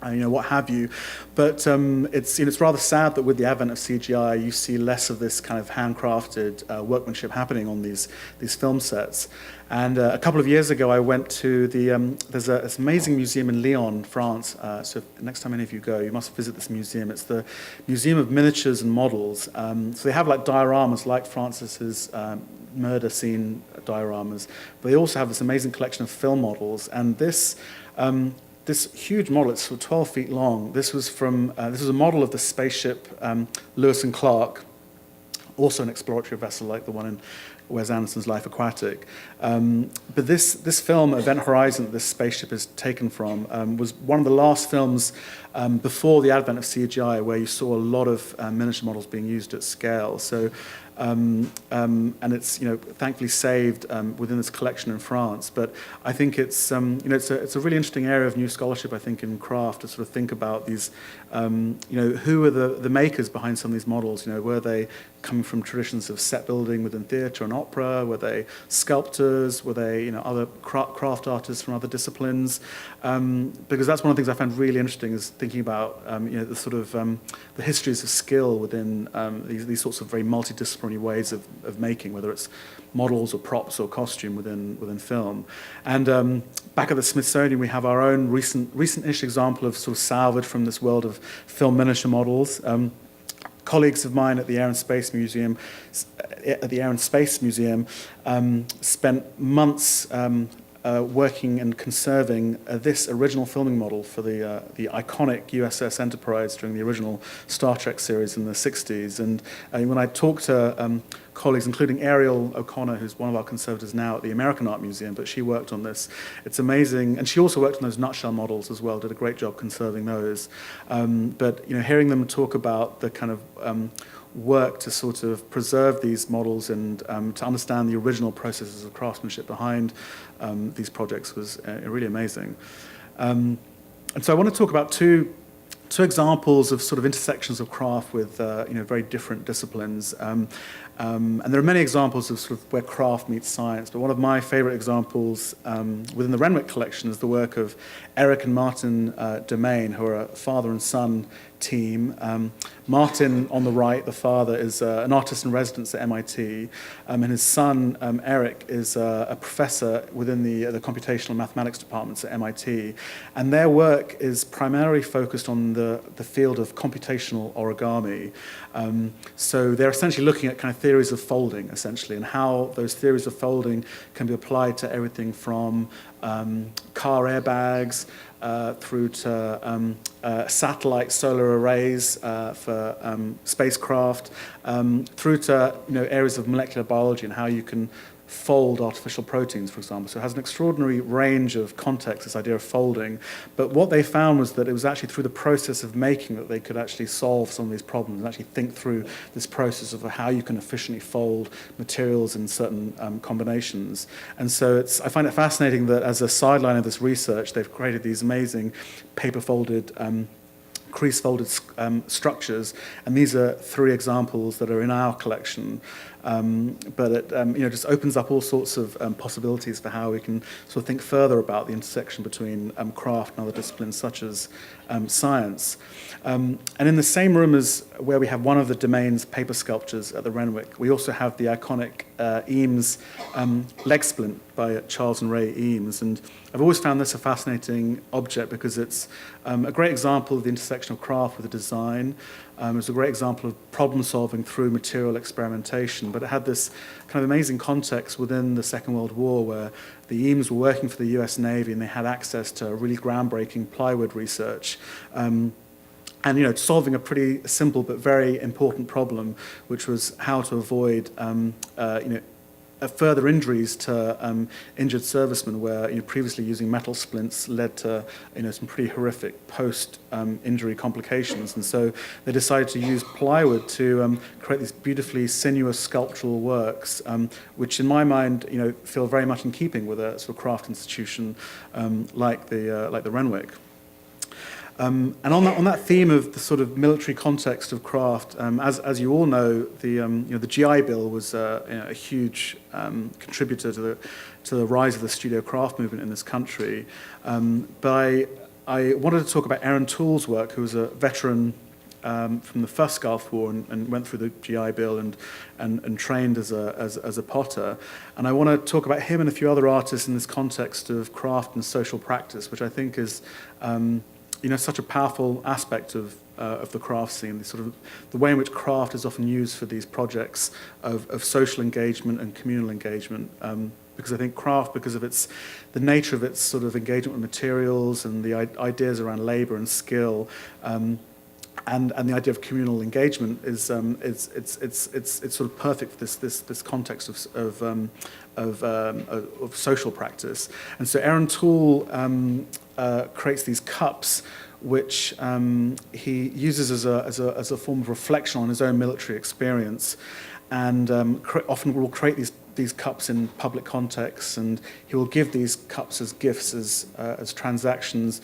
what have you. But it's rather sad that with the advent of CGI, you see less of this kind of handcrafted workmanship happening on these film sets. And a couple of years ago, I went to there's this amazing museum in Lyon, France. So next time any of you go, you must visit this museum. It's the Museum of Miniatures and Models. So they have like dioramas like Francis's murder scene dioramas, but they also have this amazing collection of film models. And this huge model, it's sort of 12 feet long. This was a model of the spaceship Lewis and Clark, also an exploratory vessel like the one in Wes Anderson's Life Aquatic. But this film, Event Horizon, that this spaceship is taken from, was one of the last films before the advent of CGI where you saw a lot of miniature models being used at scale. So, and it's thankfully saved within this collection in France. But I think it's it's a really interesting area of new scholarship, I think, in craft, to sort of think about these who are the makers behind some of these models. Were they coming from traditions of set building within theatre and opera? Were they sculptors? Were they other craft artists from other disciplines? Because that's one of the things I found really interesting, is thinking about the sort of the histories of skill within these sorts of very multidisciplinary ways of making, whether it's models or props or costume within film. And back at the Smithsonian, we have our own recent-ish example of sort of salvage from this world of film miniature models. Colleagues of mine at the Air and Space Museum, spent months working and conserving this original filming model for the iconic USS Enterprise during the original Star Trek series in the 60s. And when I talked to colleagues, including Ariel O'Connor, who's one of our conservators now at the American Art Museum, but she worked on this. It's amazing. And she also worked on those nutshell models as well, did a great job conserving those. But hearing them talk about the kind of work to sort of preserve these models and to understand the original processes of craftsmanship behind these projects was really amazing. And so I want to talk about two two examples of sort of intersections of craft with very different disciplines. And there are many examples of sort of where craft meets science, but one of my favorite examples within the Renwick collection is the work of Eric and Martin Domain, who are a father and son team. Martin, on the right, the father, is an artist in residence at MIT, and his son, Eric, is a professor within the computational mathematics departments at MIT. And their work is primarily focused on the field of computational origami. So they're essentially looking at kind of theories of folding, essentially, and how those theories of folding can be applied to everything from car airbags through to satellite solar arrays for spacecraft, through to areas of molecular biology and how you can fold artificial proteins, for example. So it has an extraordinary range of contexts, this idea of folding. But what they found was that it was actually through the process of making that they could actually solve some of these problems and actually think through this process of how you can efficiently fold materials in certain combinations. And so I find it fascinating that as a sideline of this research, they've created these amazing paper-folded crease-folded structures, and these are three examples that are in our collection. But it just opens up all sorts of possibilities for how we can sort of think further about the intersection between craft and other disciplines such as science. And in the same room as where we have one of the Domain's paper sculptures at the Renwick, we also have the iconic Eames leg splint by Charles and Ray Eames. And I've always found this a fascinating object because it's a great example of the intersection of craft with design. It's a great example of problem solving through material experimentation, but it had this kind of amazing context within the Second World War where the Eames were working for the US Navy and they had access to really groundbreaking plywood research. And solving a pretty simple but very important problem, which was how to avoid further injuries to injured servicemen, where previously using metal splints led to some pretty horrific post-injury complications, and so they decided to use plywood to create these beautifully sinuous sculptural works, which in my mind feel very much in keeping with a sort of craft institution like the Renwick. And on that theme of the sort of military context of craft, as you all know, the GI Bill was a huge contributor to the rise of the studio craft movement in this country. But I wanted to talk about Aaron Toole's work, who was a veteran from the first Gulf War and went through the GI Bill and trained as a potter. And I want to talk about him and a few other artists in this context of craft and social practice, which I think is such a powerful aspect of the craft scene, the way in which craft is often used for these projects of social engagement and communal engagement. Because I think craft, because of the nature of its sort of engagement with materials and the ideas around labour and skill, and the idea of communal engagement is it's sort of perfect for this context of social practice. And so Aaron Toole creates these cups, which he uses as a form of reflection on his own military experience, and often will create these cups in public contexts, and he will give these cups as gifts, as transactions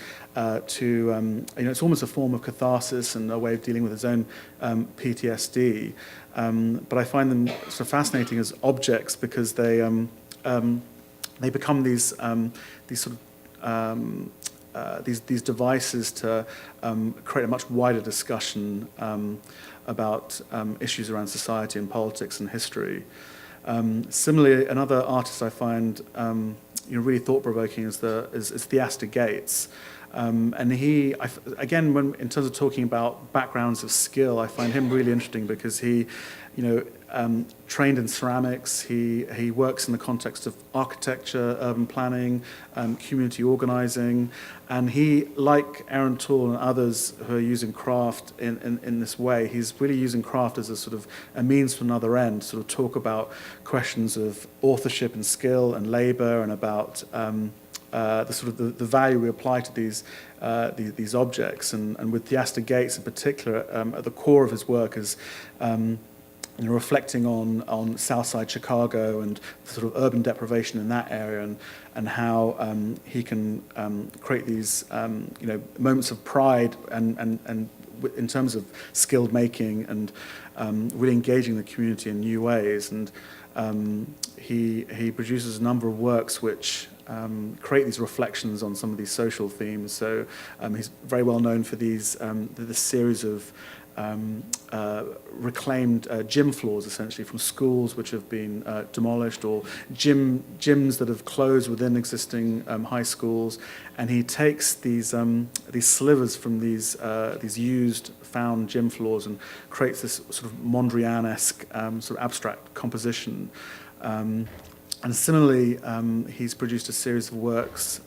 to it's almost a form of catharsis and a way of dealing with his own PTSD. But I find them sort of fascinating as objects because they become these sort of these devices to create a much wider discussion about issues around society and politics and history. Similarly, another artist I find really thought-provoking is Theaster Gates. And he, again, in terms of talking about backgrounds of skill, I find him really interesting because he, trained in ceramics. He works in the context of architecture, urban planning, community organising, and he, like Aaron Toole and others who are using craft in this way, he's really using craft as a sort of a means to another end, to sort of talk about questions of authorship and skill and labour, and about the value we apply to these objects, and with Theaster Gates in particular, at the core of his work is reflecting on Southside Chicago and sort of urban deprivation in that area, and how he can create these moments of pride and in terms of skilled making and really engaging the community in new ways. And he produces a number of works which create these reflections on some of these social themes. So he's very well known for this series of reclaimed gym floors, essentially, from schools which have been demolished, or gyms that have closed within existing high schools. And he takes these slivers from these used, found gym floors and creates this sort of Mondrian-esque sort of abstract composition. And similarly, he's produced a series of works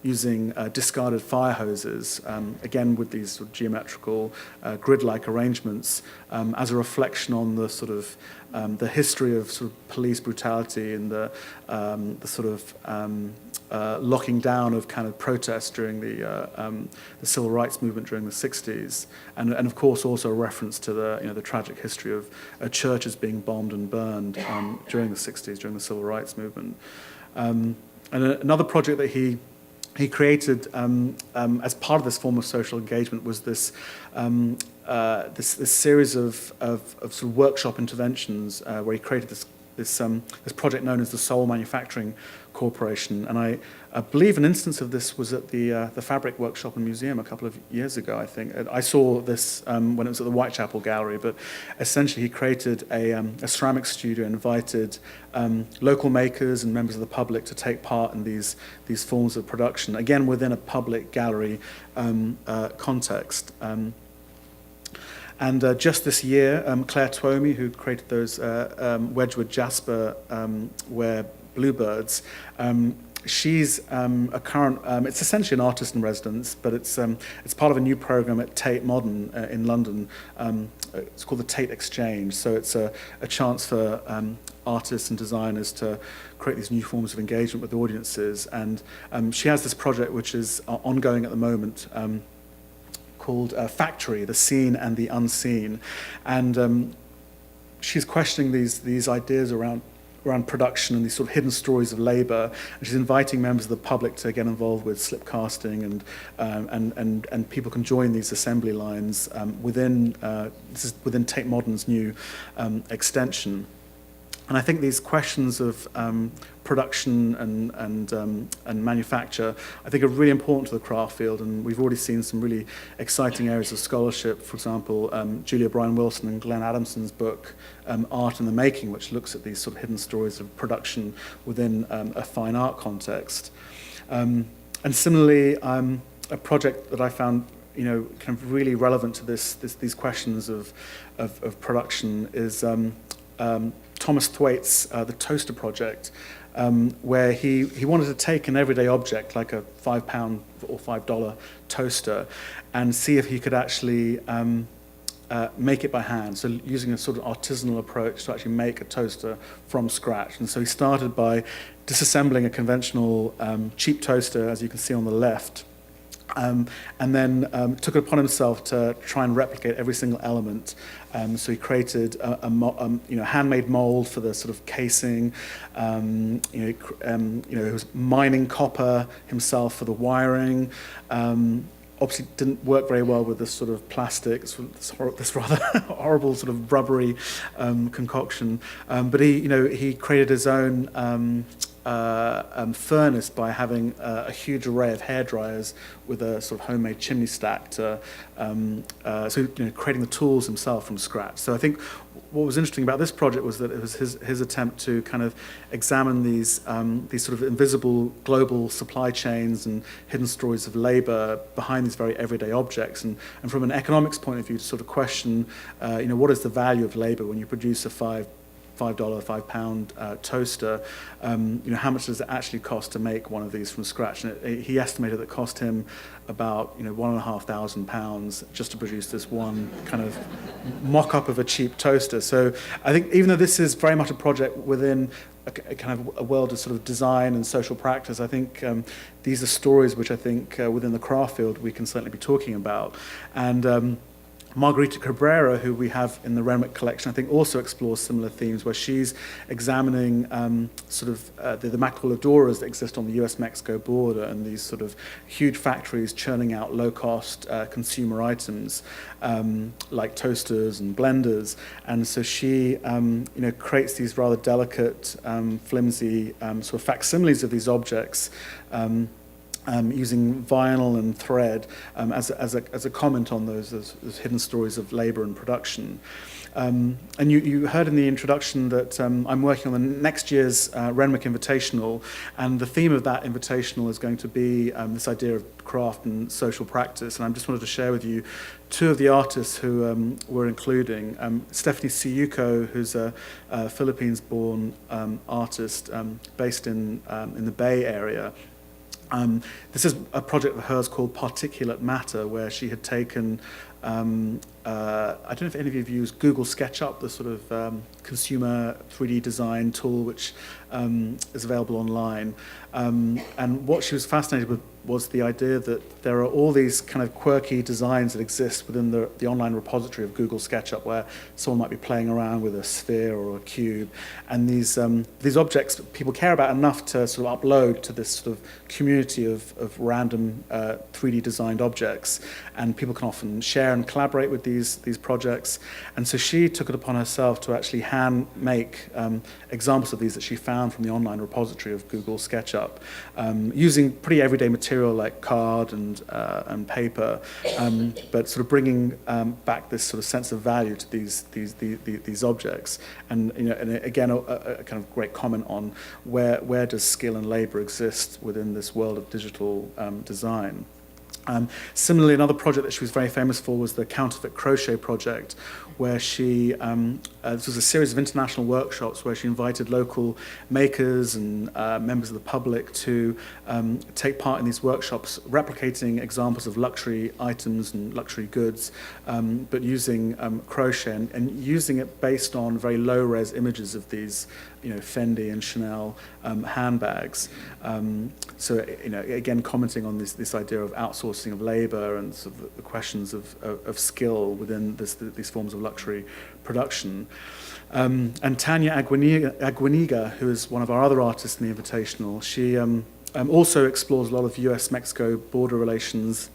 using discarded fire hoses, again with these sort of geometrical, grid-like arrangements, as a reflection on the sort of the history of sort of police brutality and the sort of locking down of kind of protests during the civil rights movement during the 60s, and of course also a reference to the tragic history of churches being bombed and burned during the 60s, during the civil rights movement. And another project that he created as part of this form of social engagement was this series of sort of workshop interventions where he created this project known as the Seoul Manufacturing Corporation. And I believe an instance of this was at the Fabric Workshop and Museum a couple of years ago, I think. I saw this when it was at the Whitechapel Gallery, but essentially he created a ceramic studio and invited local makers and members of the public to take part in these forms of production, again within a public gallery context. And just this year, Claire Twomey, who created those Wedgwood Jasper ware bluebirds, she's a current, it's essentially an artist in residence, but it's part of a new program at Tate Modern in London. It's called the Tate Exchange. So it's a chance for artists and designers to create these new forms of engagement with audiences. And she has this project which is ongoing at the moment, called Factory, the Seen and the Unseen. And she's questioning these ideas around production and these sort of hidden stories of labor. And she's inviting members of the public to get involved with slip casting, and people can join these assembly lines within Tate Modern's new extension. And I think these questions of production and manufacture, I think, are really important to the craft field, and we've already seen some really exciting areas of scholarship. For example, Julia Bryan-Wilson and Glenn Adamson's book, Art in the Making, which looks at these sort of hidden stories of production within a fine art context. And similarly, a project that I found kind of really relevant to these questions of production is Thomas Thwaites' The Toaster Project, where he wanted to take an everyday object like a £5 or $5 toaster and see if he could actually make it by hand, so using a sort of artisanal approach to actually make a toaster from scratch. And so he started by disassembling a conventional cheap toaster, as you can see on the left, and then took it upon himself to try and replicate every single element. So he created a handmade mold for the sort of casing. He was mining copper himself for the wiring. Obviously didn't work very well with this sort of plastic, this rather horrible sort of rubbery concoction. But he created his own furnace by having a huge array of hairdryers with a sort of homemade chimney stack so creating the tools himself from scratch. So I think what was interesting about this project was that it was his attempt to kind of examine these sort of invisible global supply chains and hidden stories of labor behind these very everyday objects, and from an economics point of view to sort of question what is the value of labor when you produce a £5, £5 toaster, how much does it actually cost to make one of these from scratch? And he estimated that it cost him about £1,500 just to produce this one kind of mock-up of a cheap toaster. So I think even though this is very much a project within a kind of a world of sort of design and social practice, I think these are stories which I think within the craft field we can certainly be talking about. And Margarita Cabrera, who we have in the Renwick collection, I think also explores similar themes, where she's examining the maquiladoras that exist on the US-Mexico border, and these sort of huge factories churning out low-cost consumer items like toasters and blenders. And so she creates these rather delicate, flimsy sort of facsimiles of these objects, using vinyl and thread as a comment on those hidden stories of labor and production. And you heard in the introduction that I'm working on the next year's Renwick Invitational, and the theme of that Invitational is going to be this idea of craft and social practice. And I just wanted to share with you two of the artists who we're including. Stephanie Siyuko, who's a Philippines-born artist based in the Bay Area. This is a project of hers called Particulate Matter, where she had taken, I don't know if any of you have used Google SketchUp, the sort of consumer 3D design tool which is available online. And what she was fascinated with was the idea that there are all these kind of quirky designs that exist within the online repository of Google SketchUp, where someone might be playing around with a sphere or a cube, and these objects people care about enough to sort of upload to this sort of community of random 3D designed objects, and people can often share and collaborate with these projects. And so she took it upon herself to actually hand make examples of these that she found from the online repository of Google SketchUp, using pretty everyday material like card and paper, but sort of bringing back this sort of sense of value to these objects. And and again, a kind of great comment on where does skill and labor exist within this world of digital design. Similarly, another project that she was very famous for was the Counterfeit Crochet project, where she, this was a series of international workshops where she invited local makers and members of the public to take part in these workshops, replicating examples of luxury items and luxury goods, but using crochet and using it based on very low-res images of these Fendi and Chanel handbags. So again, commenting on this idea of outsourcing of labor and sort of the questions of skill within these forms of luxury production. And Tanya Aguiniga, who is one of our other artists in the Invitational, she also explores a lot of US-Mexico border relations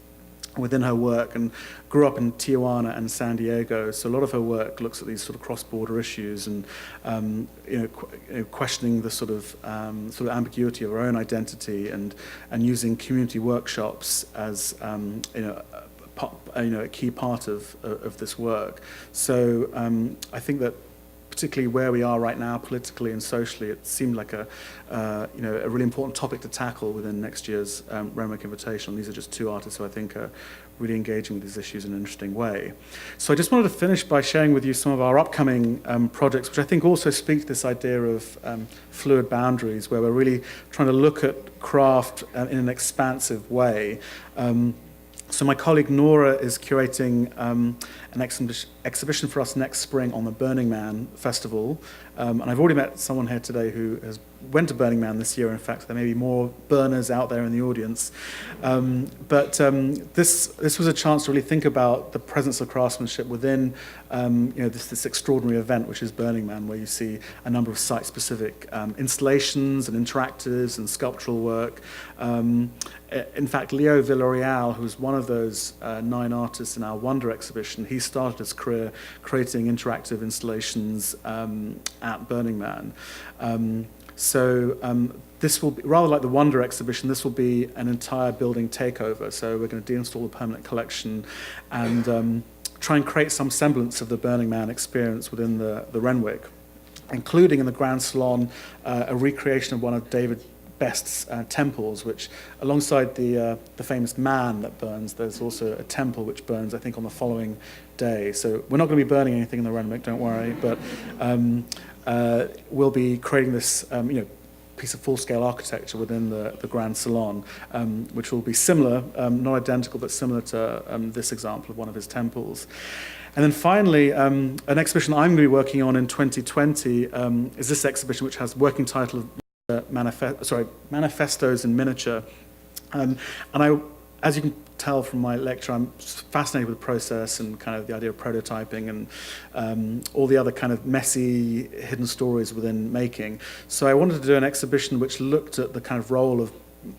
within her work, and grew up in Tijuana and San Diego. So a lot of her work looks at these sort of cross-border issues and questioning the sort of ambiguity of her own identity, and using community workshops as a key part of this work. So I think that particularly where we are right now, politically and socially, it seemed like a really important topic to tackle within next year's Renwick Invitational. These are just two artists who I think are really engaging with these issues in an interesting way. So I just wanted to finish by sharing with you some of our upcoming projects, which I think also speak to this idea of fluid boundaries, where we're really trying to look at craft in an expansive way. So my colleague Nora is curating an exhibition for us next spring on the Burning Man Festival. And I've already met someone here today who went to Burning Man this year. In fact, there may be more burners out there in the audience. But this was a chance to really think about the presence of craftsmanship within this extraordinary event, which is Burning Man, where you see a number of site-specific installations and interactives and sculptural work. In fact, Leo Villarreal, who's one of those 9 artists in our Wonder exhibition, he started his career creating interactive installations at Burning Man. This will be, rather like the Wonder exhibition, this will be an entire building takeover. So we're going to deinstall the permanent collection and try and create some semblance of the Burning Man experience within the Renwick, including in the Grand Salon a recreation of one of David Best's temples, which alongside the famous man that burns, there's also a temple which burns, I think, on the following day. So we're not going to be burning anything in the Renwick, don't worry, but we'll be creating this piece of full-scale architecture within the Grand Salon, which will be similar, not identical, but similar to this example of one of his temples. And then finally, an exhibition I'm going to be working on in 2020 is this exhibition, which has working title of Manifestos in Miniature. And as you can tell from my lecture, I'm fascinated with the process and kind of the idea of prototyping and all the other kind of messy hidden stories within making. So I wanted to do an exhibition which looked at the kind of role of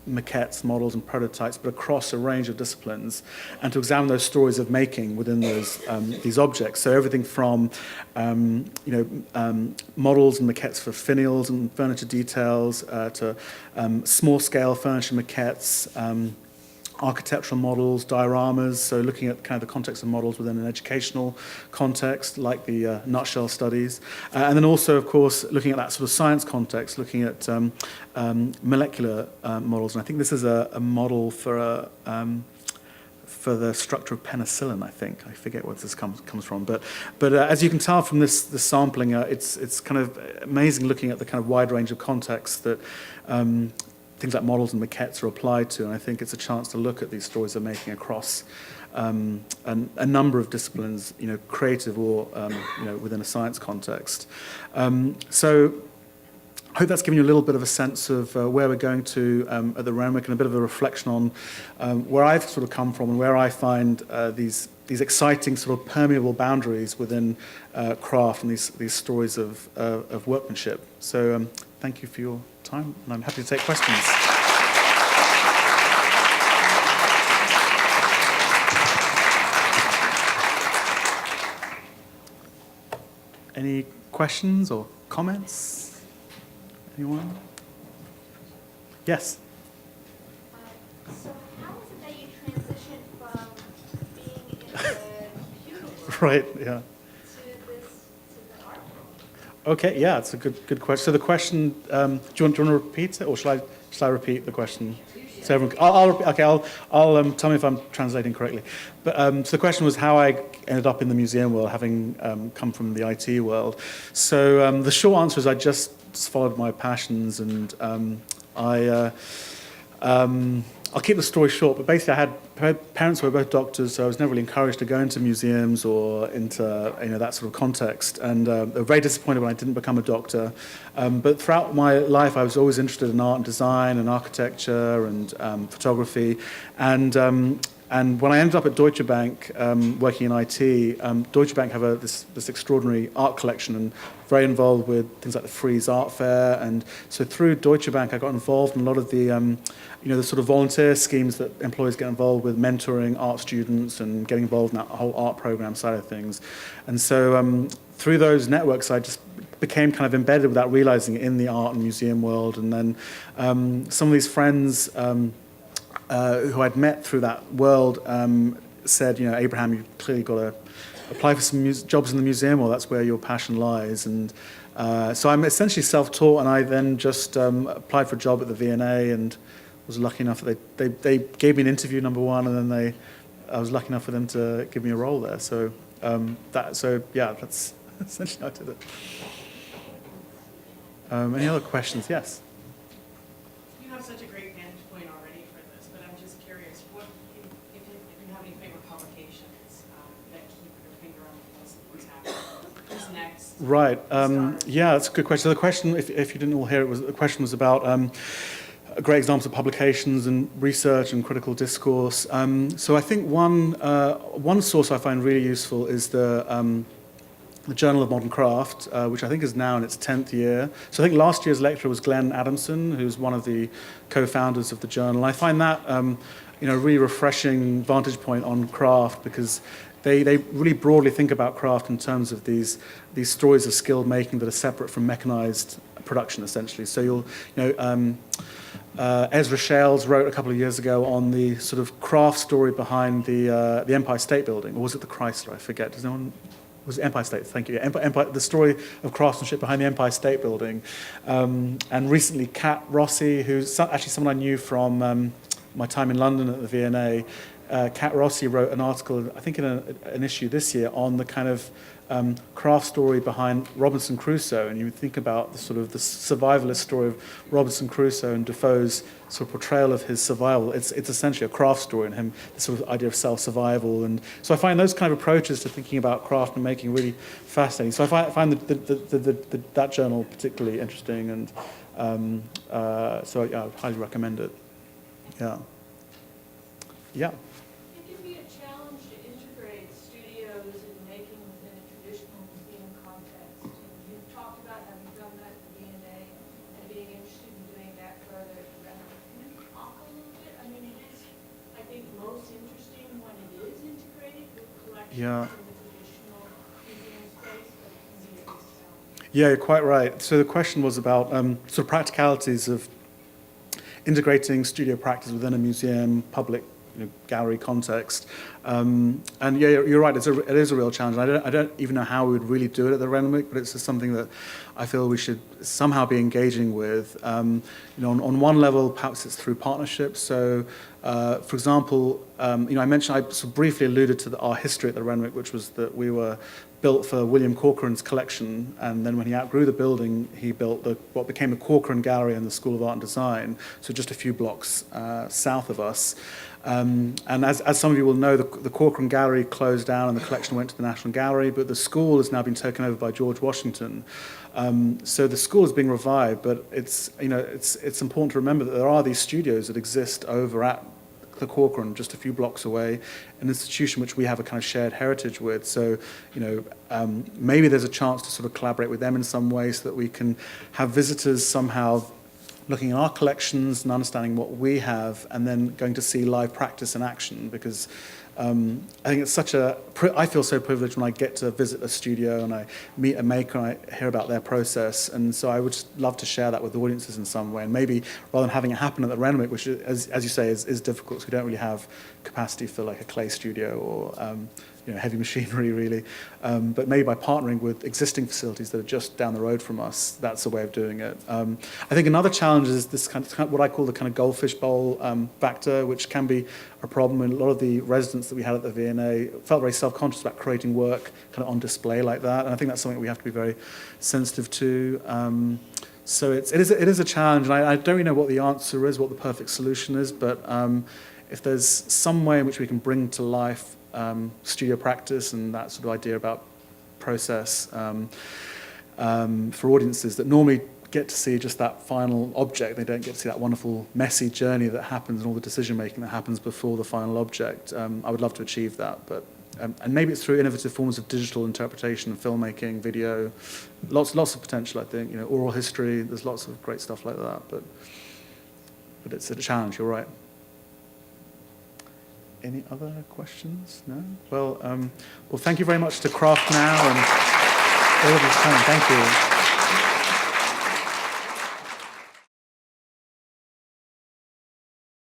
maquettes, models, and prototypes, but across a range of disciplines, and to examine those stories of making within those these objects. So everything from models and maquettes for finials and furniture details to small-scale furniture maquettes. Architectural models, dioramas, so looking at kind of the context of models within an educational context, like the nutshell studies. And then also, of course, looking at that sort of science context, looking at molecular models. And I think this is a model for the structure of penicillin, I think. I forget where this comes from. But as you can tell from this sampling, it's kind of amazing looking at the kind of wide range of contexts that things like models and maquettes are applied to, and I think it's a chance to look at these stories they're making across a number of disciplines, creative or within a science context. So I hope that's given you a little bit of a sense of where we're going to at the Renwick, and a bit of a reflection on where I've sort of come from and where I find these exciting sort of permeable boundaries within craft and these stories of workmanship. So thank you for your time, and I'm happy to take questions. Any questions or comments? Anyone? Yes? So how is it that you transitioned from being in the computer world Right, yeah. to the art world? Okay, yeah, it's a good question. So the question, do you want to repeat it, or shall I repeat the question? So everyone, I'll tell me if I'm translating correctly. But so the question was how I ended up in the museum world, having come from the IT world. So the short answer is I just followed my passions, and I'll keep the story short, but basically I had parents who were both doctors, so I was never really encouraged to go into museums or into that sort of context, and they were very disappointed when I didn't become a doctor. But throughout my life I was always interested in art and design and architecture and photography, and when I ended up at Deutsche Bank working in IT, Deutsche Bank have this extraordinary art collection and very involved with things like the Frieze Art Fair. And so through Deutsche Bank, I got involved in a lot of the the sort of volunteer schemes that employees get involved with, mentoring art students and getting involved in that whole art program side of things. And so through those networks, I just became kind of embedded without realizing it in the art and museum world. And then some of these friends who I'd met through that world said, Abraham, you've clearly got to apply for some jobs in the museum, or that's where your passion lies. And so I'm essentially self-taught, and I then just applied for a job at the V&A and was lucky enough that they gave me an interview, number one, and then I was lucky enough for them to give me a role there. So that's essentially how I did it. Any other questions? Yes. You have such a great vantage point already for this, but I'm just curious, if you have any favorite publications that keep your finger on the pulse of what's happening? What's next? Right. Yeah, that's a good question. So the question, if you didn't all hear it, the question was about great examples of publications and research and critical discourse. So I think one source I find really useful is the Journal of Modern Craft, which I think is now in its 10th year. So I think last year's lecturer was Glenn Adamson, who's one of the co-founders of the journal. I find that a really refreshing vantage point on craft, because they really broadly think about craft in terms of these stories of skilled making that are separate from mechanized production, essentially. So Ezra Shales wrote a couple of years ago on the sort of craft story behind the Empire State Building, or was it the Chrysler? I forget. Does anyone? Was it Empire State? Thank you. Empire, the story of craftsmanship behind the Empire State Building. And recently, Kat Rossi, who's actually someone I knew from my time in London at the V&A, Kat Rossi wrote an article, I think in an issue this year, on the kind of craft story behind Robinson Crusoe. And you would think about the sort of the survivalist story of Robinson Crusoe and Defoe's sort of portrayal of his survival. It's essentially a craft story, and him, the sort of idea of self-survival. And so I find those kind of approaches to thinking about craft and making really fascinating. So I find that journal particularly interesting, and so I would highly recommend it. Yeah. Yeah. Yeah. traditional museum space, but easier to Yeah, you're quite right. So the question was about sort of practicalities of integrating studio practice within a museum, public, gallery context. And yeah, you're right. It is a real challenge. I don't even know how we would really do it at the Renwick, but it's just something that I feel we should somehow be engaging with. On one level, perhaps it's through partnerships. So, for example, I mentioned, I sort of briefly alluded to our history at the Renwick, which was that we were built for William Corcoran's collection, and then when he outgrew the building, he built what became the Corcoran Gallery in the School of Art and Design, so just a few blocks south of us. And as some of you will know, the Corcoran Gallery closed down and the collection went to the National Gallery, but the school has now been taken over by George Washington. So the school is being revived, but it's important to remember that there are these studios that exist over at the Corcoran, just a few blocks away, an institution which we have a kind of shared heritage with. So, maybe there's a chance to sort of collaborate with them in some way so that we can have visitors somehow looking at our collections and understanding what we have, and then going to see live practice in action, because I think it's I feel so privileged when I get to visit a studio and I meet a maker and I hear about their process, and so I would just love to share that with audiences in some way, and maybe rather than having it happen at the Renwick, which is, as you say, is difficult, because we don't really have capacity for like a clay studio or heavy machinery really, but maybe by partnering with existing facilities that are just down the road from us, that's a way of doing it. I think another challenge is this kind of what I call the kind of goldfish bowl factor, which can be a problem. And a lot of the residents that we had at the V&A felt very self-conscious about creating work kind of on display like that, and I think that's something we have to be very sensitive to. So it is a challenge, and I don't really know what the answer is, what the perfect solution is, but if there's some way in which we can bring to life studio practice and that sort of idea about process for audiences that normally get to see just that final object. They don't get to see that wonderful messy journey that happens and all the decision making that happens before the final object. I would love to achieve that, but and maybe it's through innovative forms of digital interpretation, filmmaking, video. Lots of potential, I think. Oral history. There's lots of great stuff like that, but it's a challenge. You're right. Any other questions? No? Well, thank you very much to CraftNOW and all of your time. Thank you.